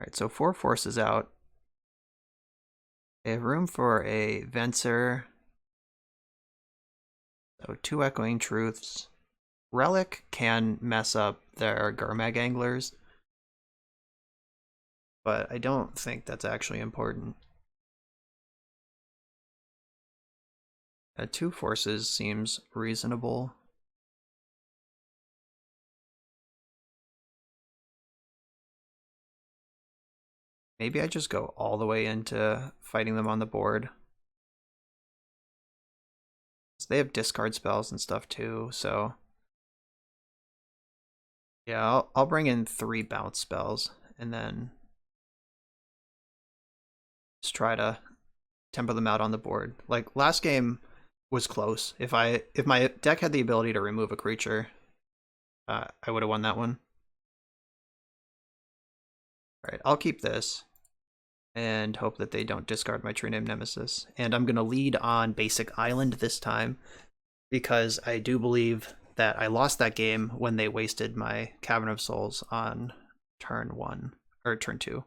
Alright, so 4 forces out. They have room for a Venser. So 2 Echoing Truths. Relic can mess up their Gurmag Anglers, but I don't think that's actually important. 2 forces seems reasonable. Maybe I just go all the way into fighting them on the board. So they have discard spells and stuff too, so yeah, I'll bring in 3 bounce spells and then just try to tempo them out on the board. Like last game was close. If my deck had the ability to remove a creature, I would have won that one. All right, I'll keep this and hope that they don't discard my True Name Nemesis. And I'm gonna lead on basic island this time because I do believe that I lost that game when they wasted my Cavern of Souls on turn 1 or turn 2.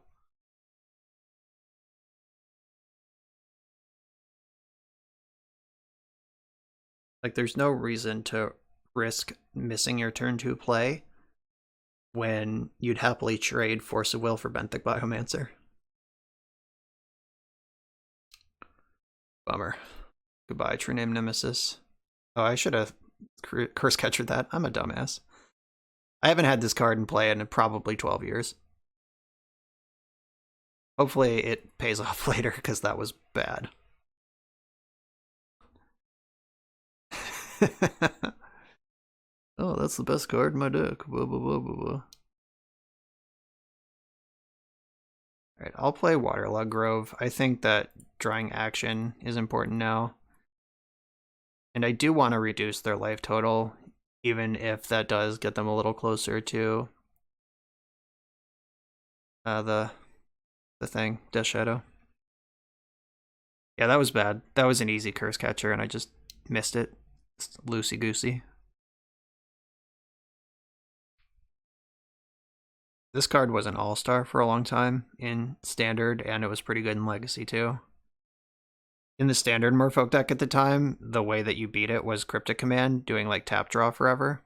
Like, there's no reason to risk missing your turn 2 play when you'd happily trade Force of Will for Benthic Biomancer. Bummer. Goodbye, True Name Nemesis. Oh, I should have Curse Catchered that. I'm a dumbass. I haven't had this card in play in probably 12 years. Hopefully it pays off later, because that was bad. Oh, that's the best card in my deck. Blah, blah, blah, blah, blah. Alright, I'll play Waterlog Grove. I think that drawing action is important now. And I do want to reduce their life total, even if that does get them a little closer to the thing, Death Shadow. Yeah, that was bad. That was an easy Curse Catcher, and I just missed it. Loosey-goosey. This card was an all-star for a long time in Standard, and it was pretty good in Legacy, too. In the Standard Merfolk deck at the time, the way that you beat it was Cryptic Command, doing like tap draw forever.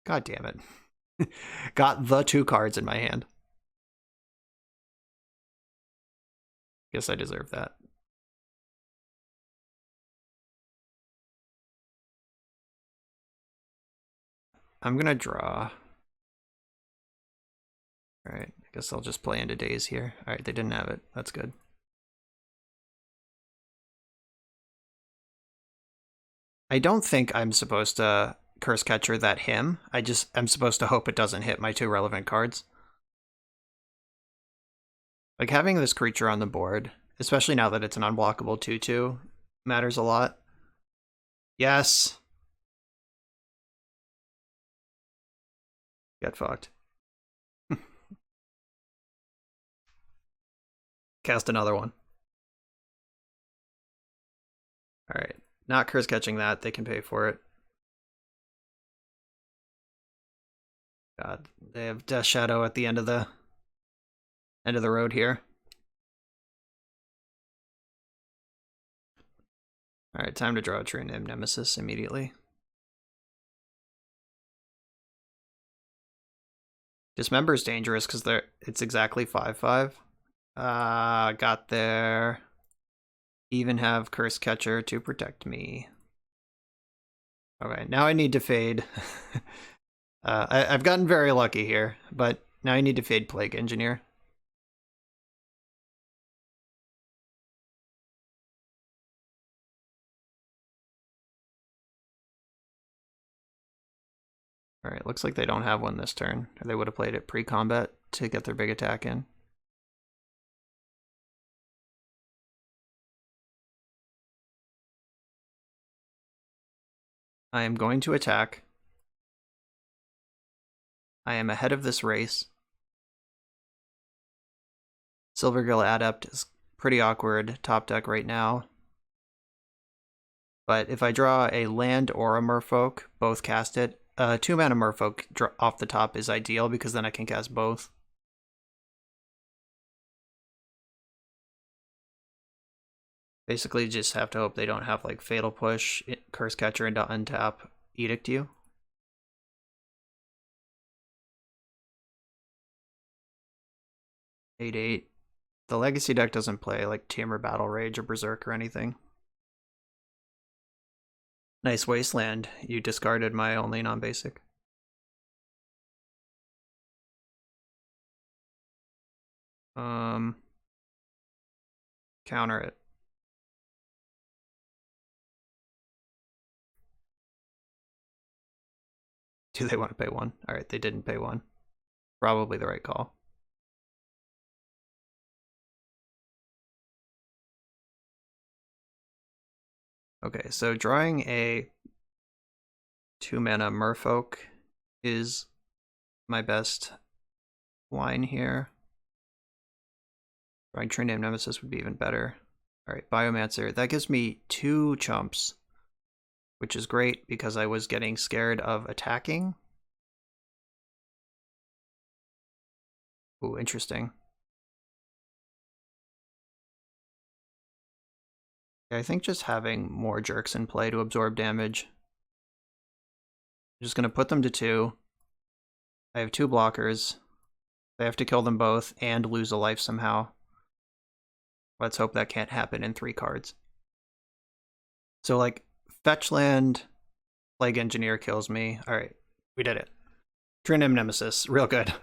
God damn it. Got the 2 cards in my hand. Guess I deserve that. I'm gonna draw. Alright, I guess I'll just play into Daze here. Alright, they didn't have it. That's good. I don't think I'm supposed to Curse Catcher that him. I'm supposed to hope it doesn't hit my 2 relevant cards. Like, having this creature on the board, especially now that it's an unblockable 2/2, matters a lot. Yes! Get fucked. Cast another one. Alright. Not Curse Catching that, they can pay for it. God, they have Death Shadow at the end of the road here. Alright, time to draw a True Name Nemesis immediately. Dismember is dangerous because it's exactly 5/5. Got there. Even have Curse Catcher to protect me. Okay, now I need to fade. I've gotten very lucky here, but now I need to fade Plague Engineer. Alright, looks like they don't have one this turn. Or they would have played it pre-combat to get their big attack in. I am going to attack. I am ahead of this race. Silvergill Adept is pretty awkward top deck right now. But if I draw a land or a Merfolk, both cast it. 2-mana Merfolk off the top is ideal because then I can cast both. Basically just have to hope they don't have like Fatal Push, Curse Catcher into untap, Edict you. Eight. The Legacy deck doesn't play like Tamer Battle Rage or Berserk or anything. Nice Wasteland. You discarded my only non-basic. Counter it. Do they want to pay 1? All right, they didn't pay 1. Probably the right call. Okay, so drawing a 2-mana Merfolk is my best line here. Drawing True Name Nemesis would be even better. All right, Biomancer. That gives me 2 chumps, which is great because I was getting scared of attacking. Ooh, interesting. Yeah, I think just having more jerks in play to absorb damage. I'm just going to put them to 2. I have 2 blockers. They have to kill them both and lose a life somehow. Let's hope that can't happen in 3 cards. So, like, fetch land, Plague Engineer kills me. Alright, we did it. True Name Nemesis, real good.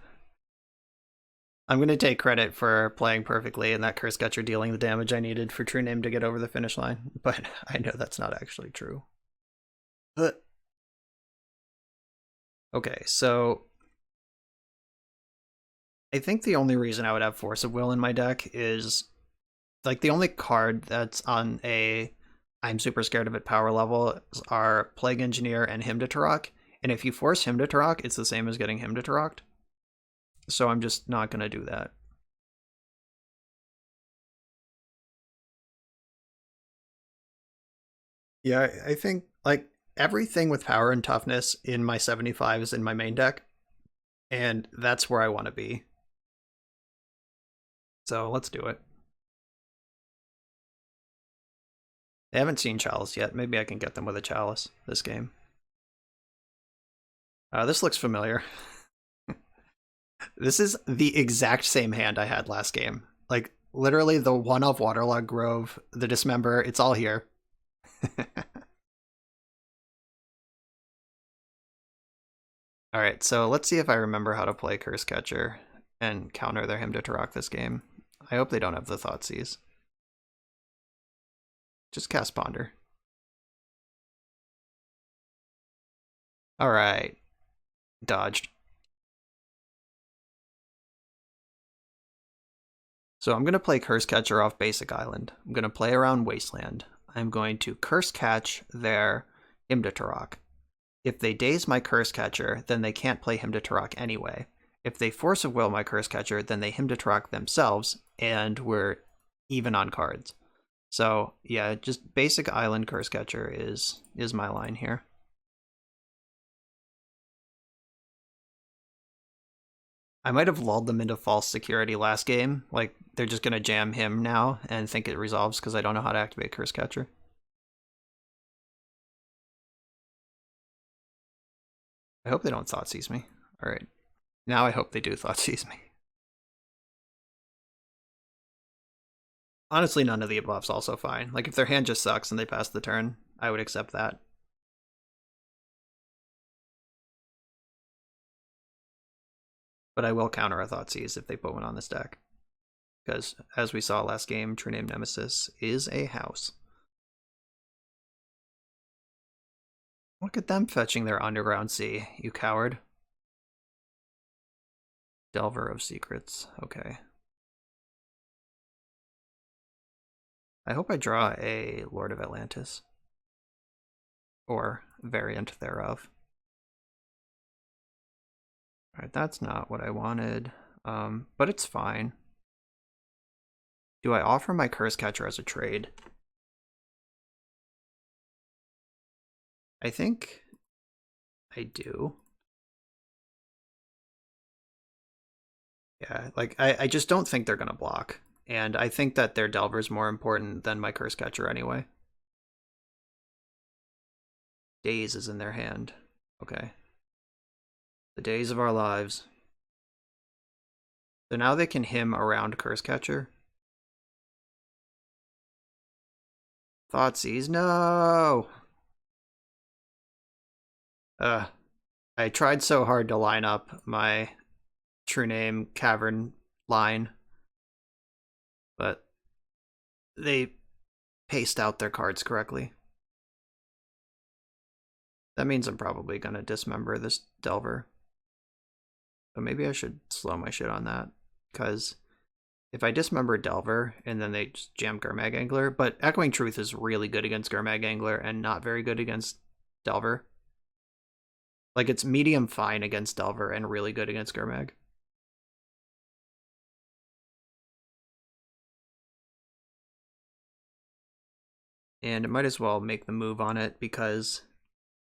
I'm going to take credit for playing perfectly and that Curse Catcher dealing the damage I needed for True Name to get over the finish line, but I know that's not actually true. Okay, so I think the only reason I would have Force of Will in my deck is, like, the only card that's on a I'm super scared of it power level are Plague Engineer and Hymn to Turok, and if you force Hymn to Turok, it's the same as getting Hymn to Turok. So I'm just not going to do that. Yeah, I think, like, everything with power and toughness in my 75 is in my main deck, and that's where I want to be. So let's do it. They haven't seen Chalice yet. Maybe I can get them with a Chalice this game. This looks familiar. This is the exact same hand I had last game. Like, literally the 1-of Waterlogged Grove, the Dismember, it's all here. Alright, so let's see if I remember how to play Curse Catcher and counter their Hymn to Turok this game. I hope they don't have the Thoughtseize. Just cast Ponder. Alright. Dodged. So I'm going to play Curse Catcher off Basic Island. I'm going to play around Wasteland. I'm going to Curse Catch their Hymn to Turok. If they daze my Curse Catcher, then they can't play Hymn to Turok anyway. If they Force of Will my Curse Catcher, then they Hymn to Turok themselves, and we're even on cards. So yeah, just Basic Island Curse Catcher is my line here. I might have lulled them into false security last game. Like, they're just going to jam him now and think it resolves because I don't know how to activate Curse Catcher. I hope they don't Thoughtseize me. Alright. Now I hope they do Thoughtseize me. Honestly, none of the above's also fine. Like, if their hand just sucks and they pass the turn, I would accept that. But I will counter a Thoughtseize if they put one on this deck. Because, as we saw last game, True Name Nemesis is a house. Look at them fetching their Underground Sea, you coward. Delver of Secrets, okay. I hope I draw a Lord of Atlantis. Or variant thereof. Alright, that's not what I wanted, but it's fine. Do I offer my Curse Catcher as a trade? I think I do. Yeah, like, I just don't think they're going to block. And I think that their Delver is more important than my Curse Catcher anyway. Daze is in their hand. Okay. The days of our lives. So now they can hymn around Curse Catcher. Thoughtseize, no! I tried so hard to line up my True Name Cavern line, but they paced out their cards correctly. That means I'm probably going to dismember this Delver. So maybe I should slow my shit on that, because if I dismember Delver and then they just jam Gurmag Angler, but Echoing Truth is really good against Gurmag Angler and not very good against Delver. Like, it's medium fine against Delver and really good against Gurmag. And it might as well make the move on it, because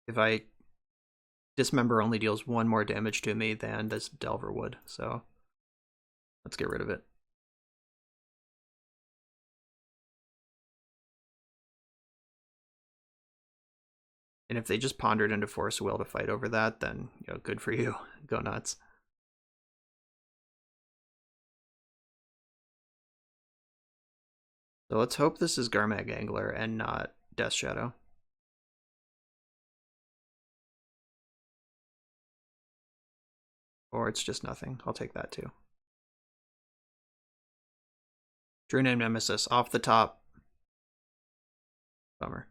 if I dismember only deals 1 more damage to me than this Delver would, so let's get rid of it. And if they just pondered into Force Will to fight over that, then, you know, good for you. Go nuts. So let's hope this is Gurmag Angler and not Death Shadow. Or it's just nothing. I'll take that too. True Name Nemesis off the top. Bummer.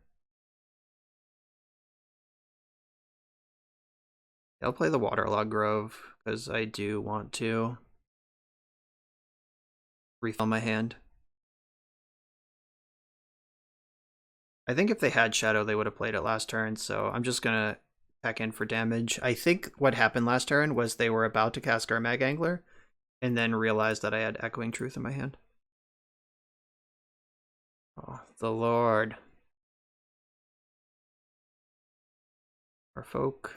I'll play the Waterlog Grove because I do want to refill my hand. I think if they had Shadow, they would have played it last turn, so I'm just going to pack in for damage. I think what happened last turn was they were about to cast Gurmag Angler and then realized that I had Echoing Truth in my hand. Oh, the Lord. Merfolk.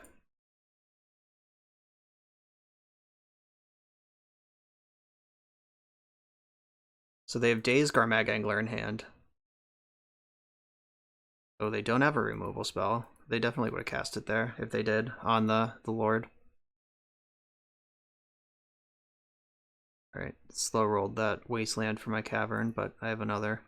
So they have Daze Gurmag Angler in hand. Oh, they don't have a removal spell. They definitely would have cast it there if they did on the Lord. Alright, slow rolled that Wasteland for my Cavern, but I have another.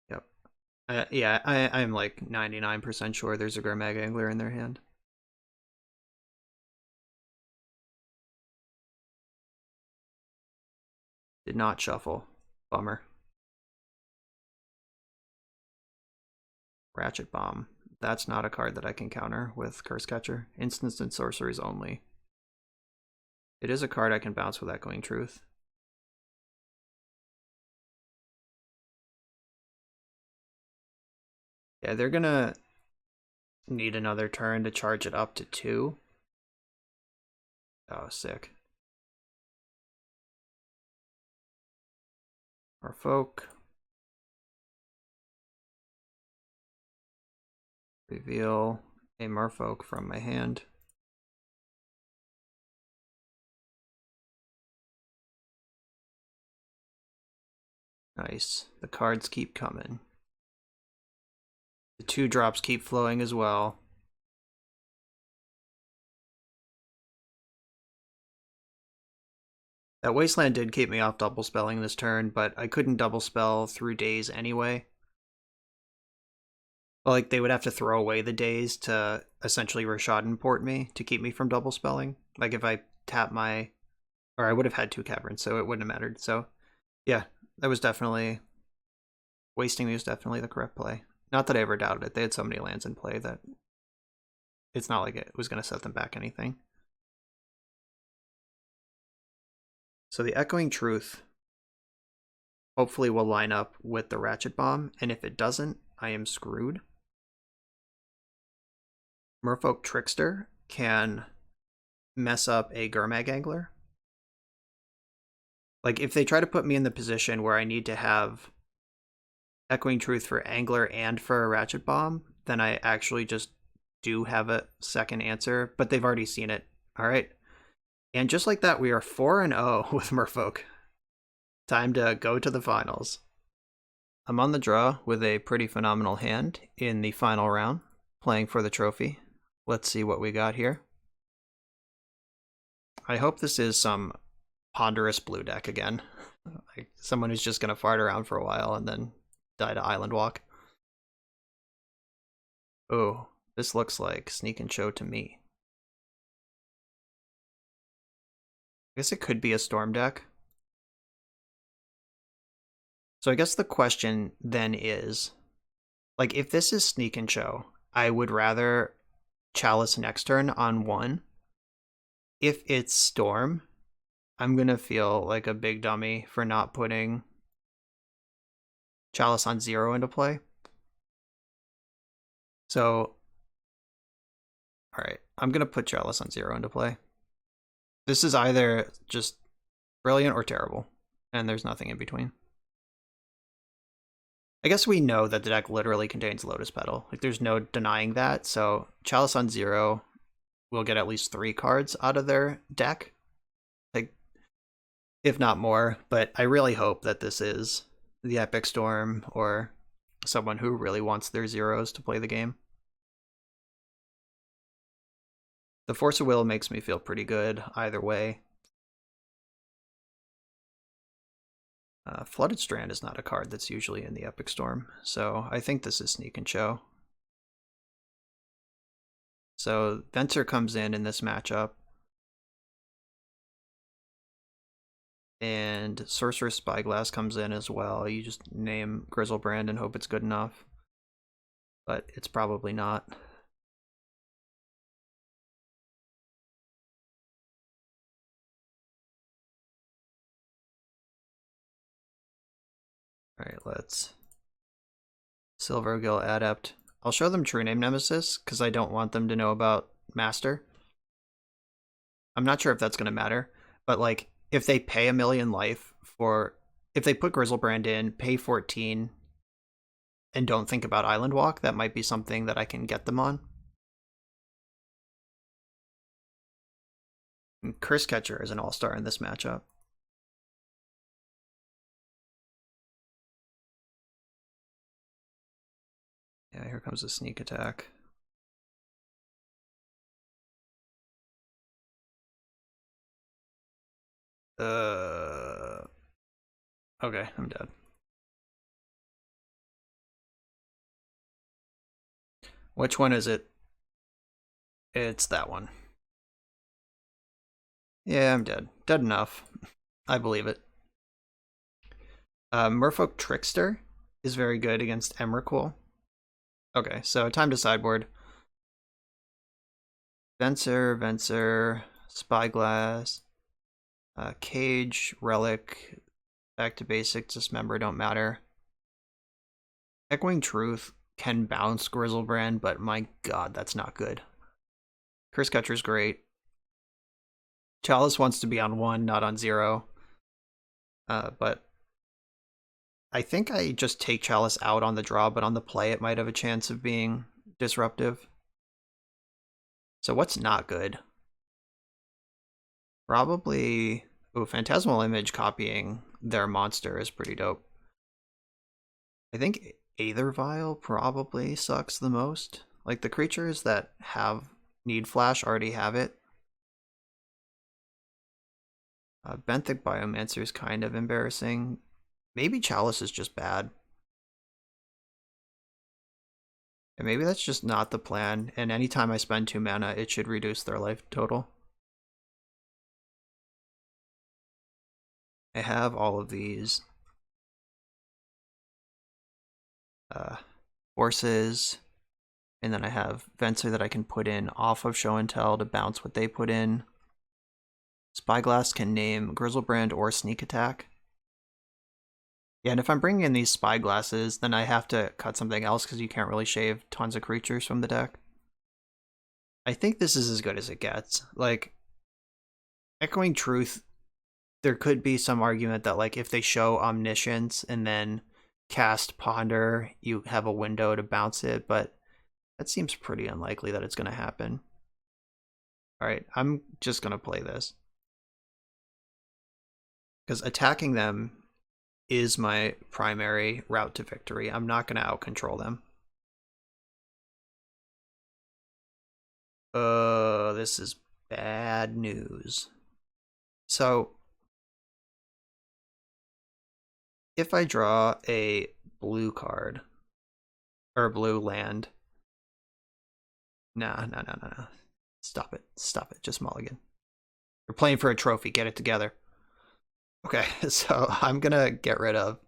Yep. Yeah, I'm like 99% sure there's a Gurmag Angler in their hand. Did not shuffle. Bummer. Ratchet Bomb. That's not a card that I can counter with Curse Catcher. Instants and sorceries only. It is a card I can bounce with Echoing Truth. Yeah, they're gonna need another turn to charge it up to 2. Oh, sick. Merfolk. Reveal a Merfolk from my hand. Nice. The cards keep coming. The 2-drops keep flowing as well. That Wasteland did keep me off double spelling this turn, but I couldn't double spell through Daze anyway. Like, they would have to throw away the Daze to essentially Rashad import me to keep me from double spelling. Like, if I tap my... Or I would have had 2 Caverns, so it wouldn't have mattered. So, yeah, that was definitely... Wasting me was definitely the correct play. Not that I ever doubted it. They had so many lands in play that it's not like it was going to set them back anything. So the Echoing Truth hopefully will line up with the Ratchet Bomb, and if it doesn't, I am screwed. Merfolk Trickster can mess up a Gurmag Angler. Like, if they try to put me in the position where I need to have Echoing Truth for Angler and for a Ratchet Bomb, then I actually just do have a second answer, but they've already seen it. All right. And just like that, we are 4-0 with Merfolk. Time to go to the finals. I'm on the draw with a pretty phenomenal hand in the final round, playing for the trophy. Let's see what we got here. I hope this is some ponderous blue deck again. Like someone who's just going to fart around for a while and then die to Island Walk. Oh, This looks like Sneak and Show to me. I guess it could be a Storm deck. So I guess the question then is, like, if this is Sneak and Show, I would rather Chalice next turn on 1. If it's Storm, I'm going to feel like a big dummy for not putting Chalice on 0 into play. So, alright, I'm going to put Chalice on 0 into play. This is either just brilliant or terrible, and there's nothing in between. I guess we know that the deck literally contains Lotus Petal. Like, there's no denying that, so Chalice on 0 will get at least 3 cards out of their deck. Like, if not more, but I really hope that this is the Epic Storm or someone who really wants their zeros to play the game. The Force of Will makes me feel pretty good either way. Flooded Strand is not a card that's usually in the Epic Storm, so I think this is Sneak and Show. So Venser comes in this matchup, and Sorcerer's Spyglass comes in as well. You just name Grizzlebrand and hope it's good enough, but it's probably not. Alright, let's Silvergill Adept. I'll show them True Name Nemesis, because I don't want them to know about Master. I'm not sure if that's going to matter, but like, if they pay 1,000,000 life for... If they put Grizzlebrand in, pay 14, and don't think about Island Walk, that might be something that I can get them on. And Curse Catcher is an all-star in this matchup. Yeah, here comes a sneak attack. Okay, I'm dead. Which one is it? It's that one. Yeah, I'm dead. Dead enough. I believe it. Merfolk Trickster is very good against Emrakul. Okay, so time to sideboard. Venser, Spyglass, Cage, Relic, back to basic, Dismember, don't matter. Echoing Truth can bounce Grizzlebrand, but my god, that's not good. Curse Catcher's great. Chalice wants to be on 1, not on 0. But I think I just take Chalice out on the draw, but on the play it might have a chance of being disruptive. So what's not good? Probably... Ooh, Phantasmal Image copying their monster is pretty dope. I think Aether Vial probably sucks the most. Like, the creatures that need flash already have it. Benthic Biomancer is kind of embarrassing. Maybe Chalice is just bad. And maybe that's just not the plan, and anytime I spend 2 mana, it should reduce their life total. I have all of these forces, and then I have Venser that I can put in off of Show and Tell to bounce what they put in. Spyglass can name Grizzlebrand or Sneak Attack. Yeah, and if I'm bringing in these Spyglasses, then I have to cut something else because you can't really shave tons of creatures from the deck. I think this is as good as it gets. Like, Echoing Truth, there could be some argument that, like, if they show Omniscience and then cast Ponder, you have a window to bounce it, but that seems pretty unlikely that it's going to happen. Alright, I'm just going to play this. Because attacking them is my primary route to victory. I'm not going to out-control them. This is bad news. So, if I draw a blue card, or a blue land, Nah, no, no, no, no. Stop it. Stop it. Just mulligan. We're playing for a trophy. Get it together. Okay, so I'm gonna get rid of.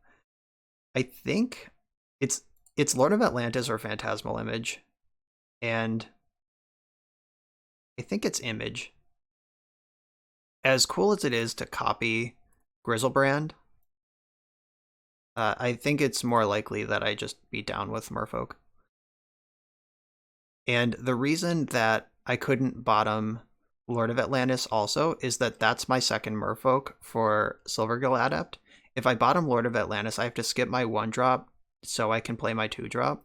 I think it's Lord of Atlantis or Phantasmal Image, and I think it's Image. As cool as it is to copy Grizzlebrand, I think it's more likely that I just be down with Merfolk. And the reason that I couldn't bottom Lord of Atlantis also is that that's my second Merfolk for Silvergill Adept. If I bottom Lord of Atlantis, I have to skip my 1-drop so I can play my 2-drop.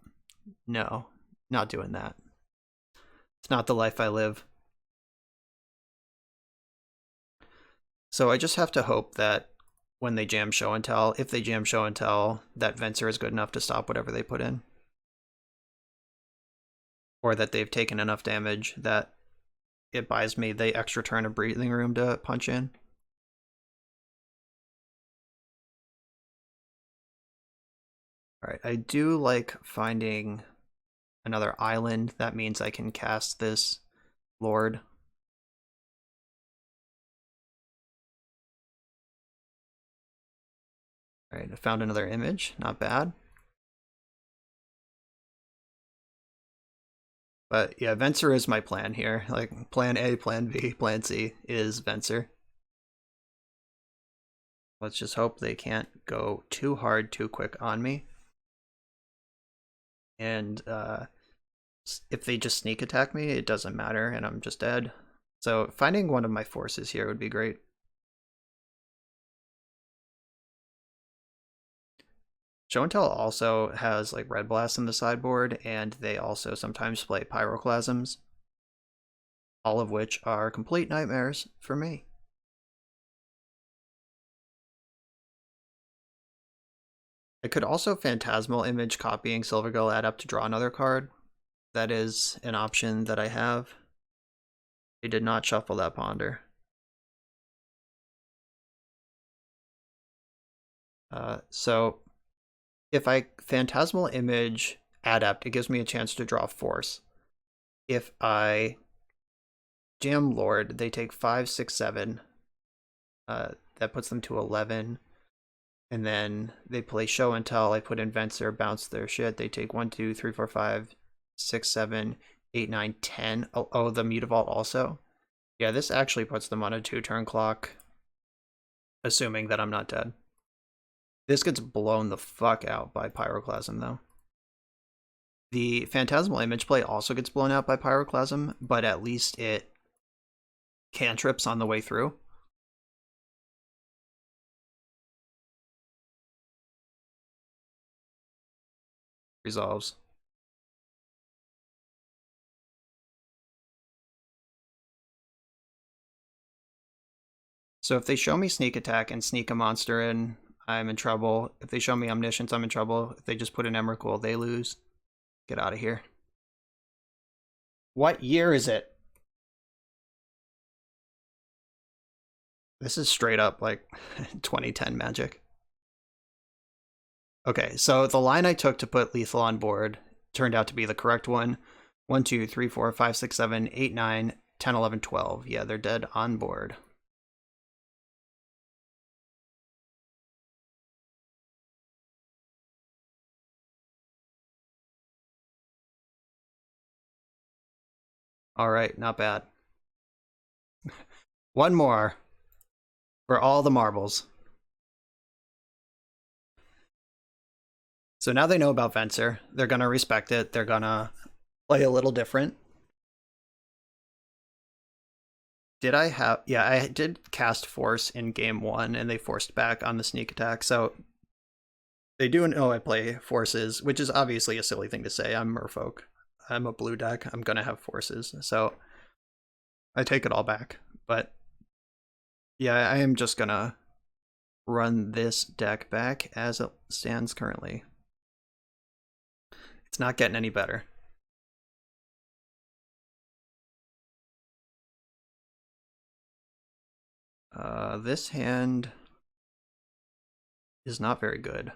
No, not doing that. It's not the life I live. So I just have to hope that when they jam Show and Tell, if they jam Show and Tell, that Venser is good enough to stop whatever they put in. Or that they've taken enough damage that it buys me the extra turn of breathing room to punch in. Alright, I do like finding another island. That means I can cast this Lord. Alright, I found another image. Not bad. But yeah, Venser is my plan here. Like, plan A, plan B, plan C is Venser. Let's just hope they can't go too hard, too quick on me. And if they just sneak attack me, it doesn't matter, and I'm just dead. So finding one of my forces here would be great. Show and Tell also has like Red Blast in the sideboard, and they also sometimes play Pyroclasms, all of which are complete nightmares for me. I could also Phantasmal Image copying Silvergill Adept to draw another card. That is an option that I have. They did not shuffle that Ponder. So if I Phantasmal Image Adept, it gives me a chance to draw Force. If I jam Lord, they take 5, 6, 7. That puts them to 11. And then they play Show and Tell. I put in Venser, bounce their shit. They take 1, 2, 3, 4, 5, 6, 7, 8, 9, 10. Oh, the Mutavault also. Yeah, this actually puts them on a 2-turn clock, assuming that I'm not dead. This gets blown the fuck out by Pyroclasm, though. The Phantasmal Image play also gets blown out by Pyroclasm, but at least it cantrips on the way through. Resolves. So if they show me Sneak Attack and sneak a monster in, I'm in trouble. If they show me Omniscience, I'm in trouble. If they just put an Emrakul, they lose. Get out of here. What year is it? This is straight up like 2010 Magic. Okay, so the line I took to put lethal on board turned out to be the correct one. 1, 2, 3, 4, 5, 6, 7, 8, 9, 10, 11, 12. Yeah, they're dead on board. All right, not bad. One more for all the marbles. So now they know about Venser. They're going to respect it. They're going to play a little different. Did I have... Yeah, I did cast Force in game 1, and they forced back on the sneak attack. So they do know I play Forces, which is obviously a silly thing to say. I'm Merfolk. I'm a blue deck. I'm going to have Forces. So I take it all back. But yeah, I am just going to run this deck back as it stands currently. It's not getting any better. This hand is not very good.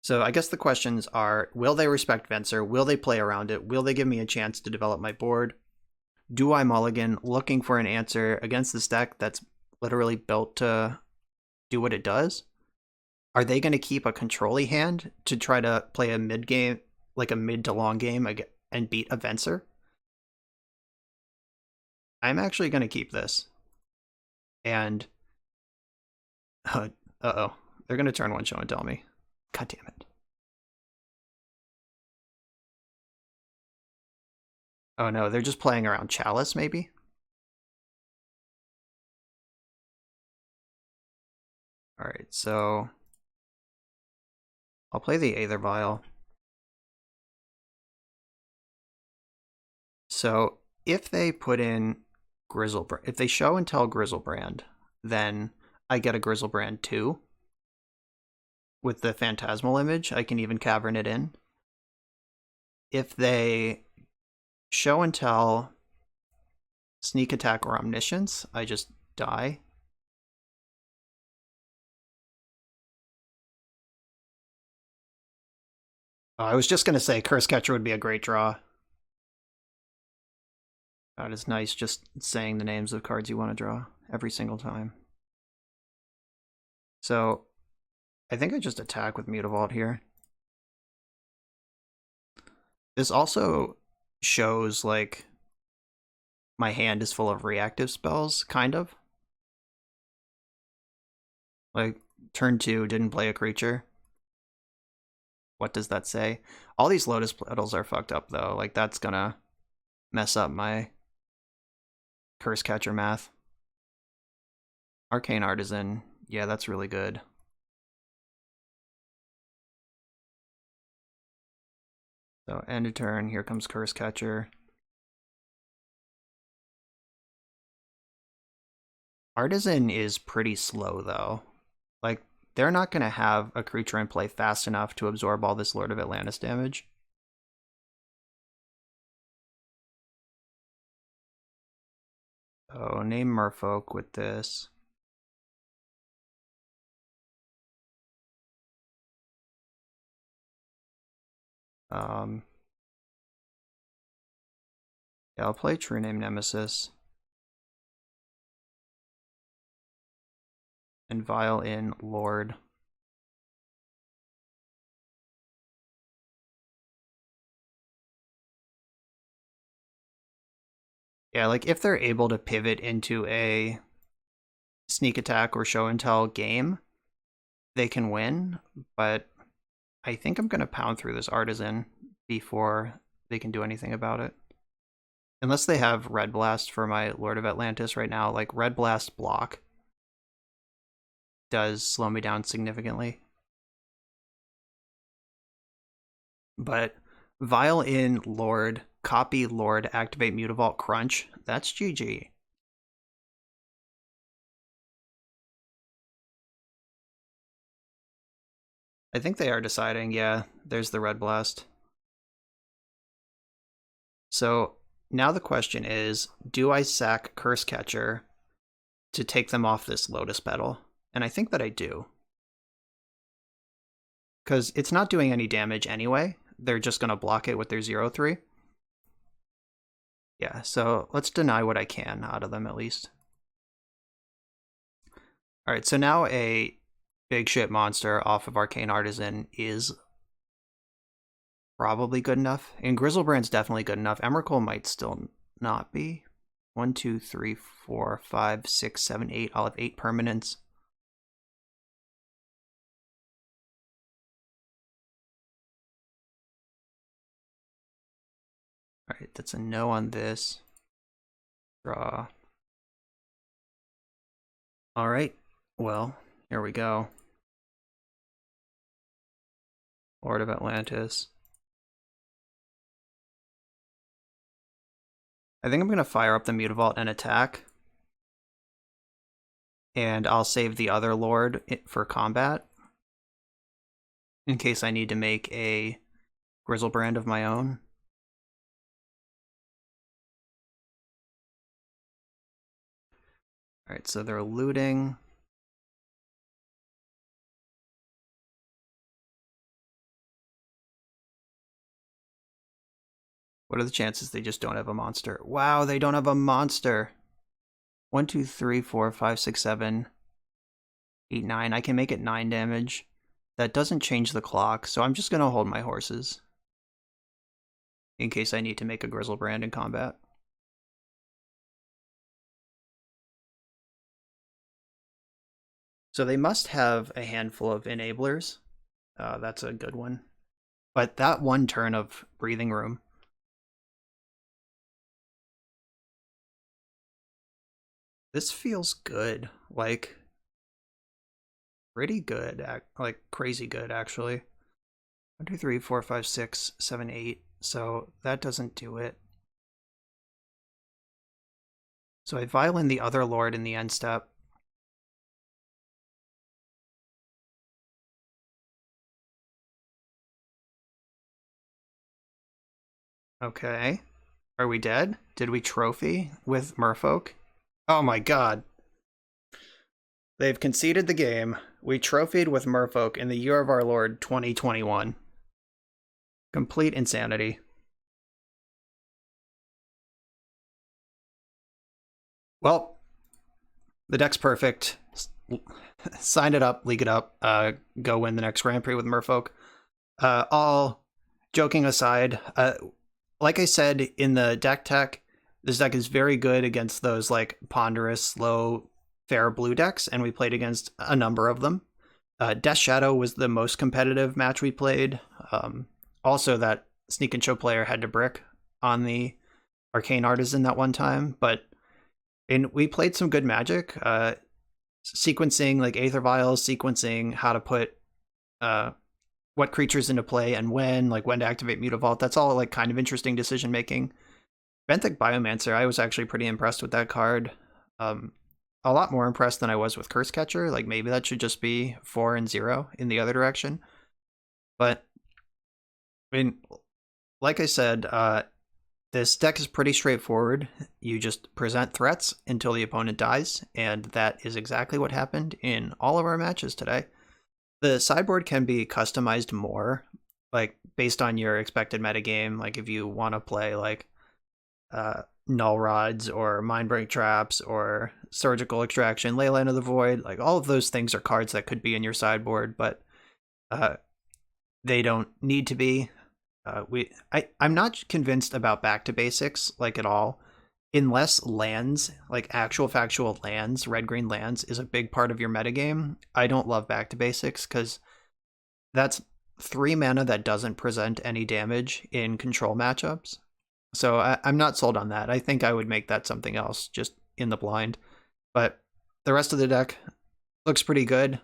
So I guess the questions are, will they respect Venser? Will they play around it? Will they give me a chance to develop my board? Do I mulligan, looking for an answer against this deck that's literally built to do what it does? Are they going to keep a control-y hand to try to play a mid game, like a mid to long game, and beat a Venser? I'm actually going to keep this. And, uh-oh, they're going to turn one show and tell me. God damn it. Oh no, they're just playing around Chalice, maybe? Alright, so I'll play the Aether Vial. So if they put in Grizzlebrand, if they show and tell Grizzlebrand, then I get a Grizzlebrand 2. With the Phantasmal image, I can even cavern it in. If they show and tell Sneak Attack or Omniscience, I just die. I was just going to say Curse Catcher would be a great draw. That is nice, just saying the names of cards you want to draw every single time. So I think I just attack with Mutavault here. This also shows, like, my hand is full of reactive spells, kind of. Like, turn 2, didn't play a creature. What does that say? All these Lotus Petals are fucked up, though. Like, that's gonna mess up my Curse Catcher math. Arcane Artisan. Yeah, that's really good. So, end of turn. Here comes Curse Catcher. Artisan is pretty slow, though. Like, they're not going to have a creature in play fast enough to absorb all this Lord of Atlantis damage. So, name Merfolk with this. Yeah, I'll play True Name Nemesis. And Vial in Lord. Yeah, like if they're able to pivot into a sneak attack or show and tell game, they can win, but I think I'm going to pound through this Artisan before they can do anything about it. Unless they have Red Blast for my Lord of Atlantis right now, like Red Blast block does slow me down significantly. But Vial in Lord, copy Lord, activate Mutavault, crunch, that's GG. I think they are deciding, yeah, there's the Red Blast. So now the question is, do I sack Curse Catcher to take them off this Lotus Petal? And I think that I do. Because it's not doing any damage anyway. They're just going to block it with their 0/3. Yeah, so let's deny what I can out of them at least. Alright, so now a big shit monster off of Arcane Artisan is probably good enough. And Grizzlebrand's definitely good enough. Emrakul might still not be. 1, 2, 3, 4, 5, 6, 7, 8. I'll have 8 permanents. Alright, that's a no on this. Draw. Alright, well, here we go. Lord of Atlantis. I think I'm going to fire up the Mutavault and attack. And I'll save the other Lord for combat. In case I need to make a Grizzlebrand of my own. Alright, so they're looting. What are the chances they just don't have a monster? Wow, they don't have a monster. 1, 2, 3, 4, 5, 6, 7, 8, 9. I can make it 9 damage. That doesn't change the clock, so I'm just going to hold my horses in case I need to make a Grizzlebrand in combat. So they must have a handful of enablers. That's a good one. But that one turn of breathing room. This feels good. Like, pretty good. Like, crazy good, actually. 1, 2, 3, 4, 5, 6, 7, 8. So that doesn't do it. So I violin the other lord in the end step. Okay. Are we dead? Did we trophy with Merfolk? Oh my god. They've conceded the game. We trophied with Merfolk in the year of our Lord 2021. Complete insanity. Well, the deck's perfect. Sign it up, league it up, go win the next Grand Prix with Merfolk. All joking aside, like I said in the deck tech, this deck is very good against those like ponderous, slow, fair blue decks, and we played against a number of them. Death Shadow was the most competitive match we played. Also, that Sneak and Show player had to brick on the Arcane Artisan that one time, but we played some good Magic. Sequencing like Aether Vials, sequencing how to put what creatures into play and when to activate Mutavault. That's all like kind of interesting decision making. Benthic Biomancer, I was actually pretty impressed with that card. A lot more impressed than I was with Curse Catcher. Like maybe that should just be 4 and 0 in the other direction. But I mean, like I said, this deck is pretty straightforward. You just present threats until the opponent dies, and that is exactly what happened in all of our matches today. The sideboard can be customized more, like based on your expected metagame. Like if you want to play like Null Rods or Mindbreak Traps or Surgical Extraction, Leyline of the Void, like all of those things are cards that could be in your sideboard, but they don't need to be. I'm not convinced about back to basics like at all, unless lands, like actual factual lands, red-green lands, is a big part of your metagame. I don't love back to basics because that's 3 mana that doesn't present any damage in control matchups. So I'm not sold on that. I think I would make that something else just in the blind. But the rest of the deck looks pretty good.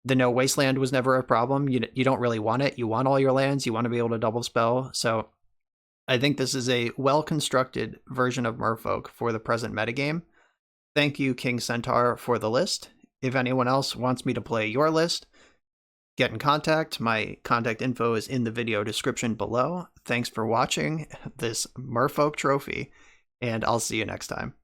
The no wasteland was never a problem. You don't really want it. You want all your lands. You want to be able to double spell. So I think this is a well-constructed version of Merfolk for the present metagame. Thank you, King Centaur, for the list. If anyone else wants me to play your list, get in contact. My contact info is in the video description below. Thanks for watching this Merfolk trophy, and I'll see you next time.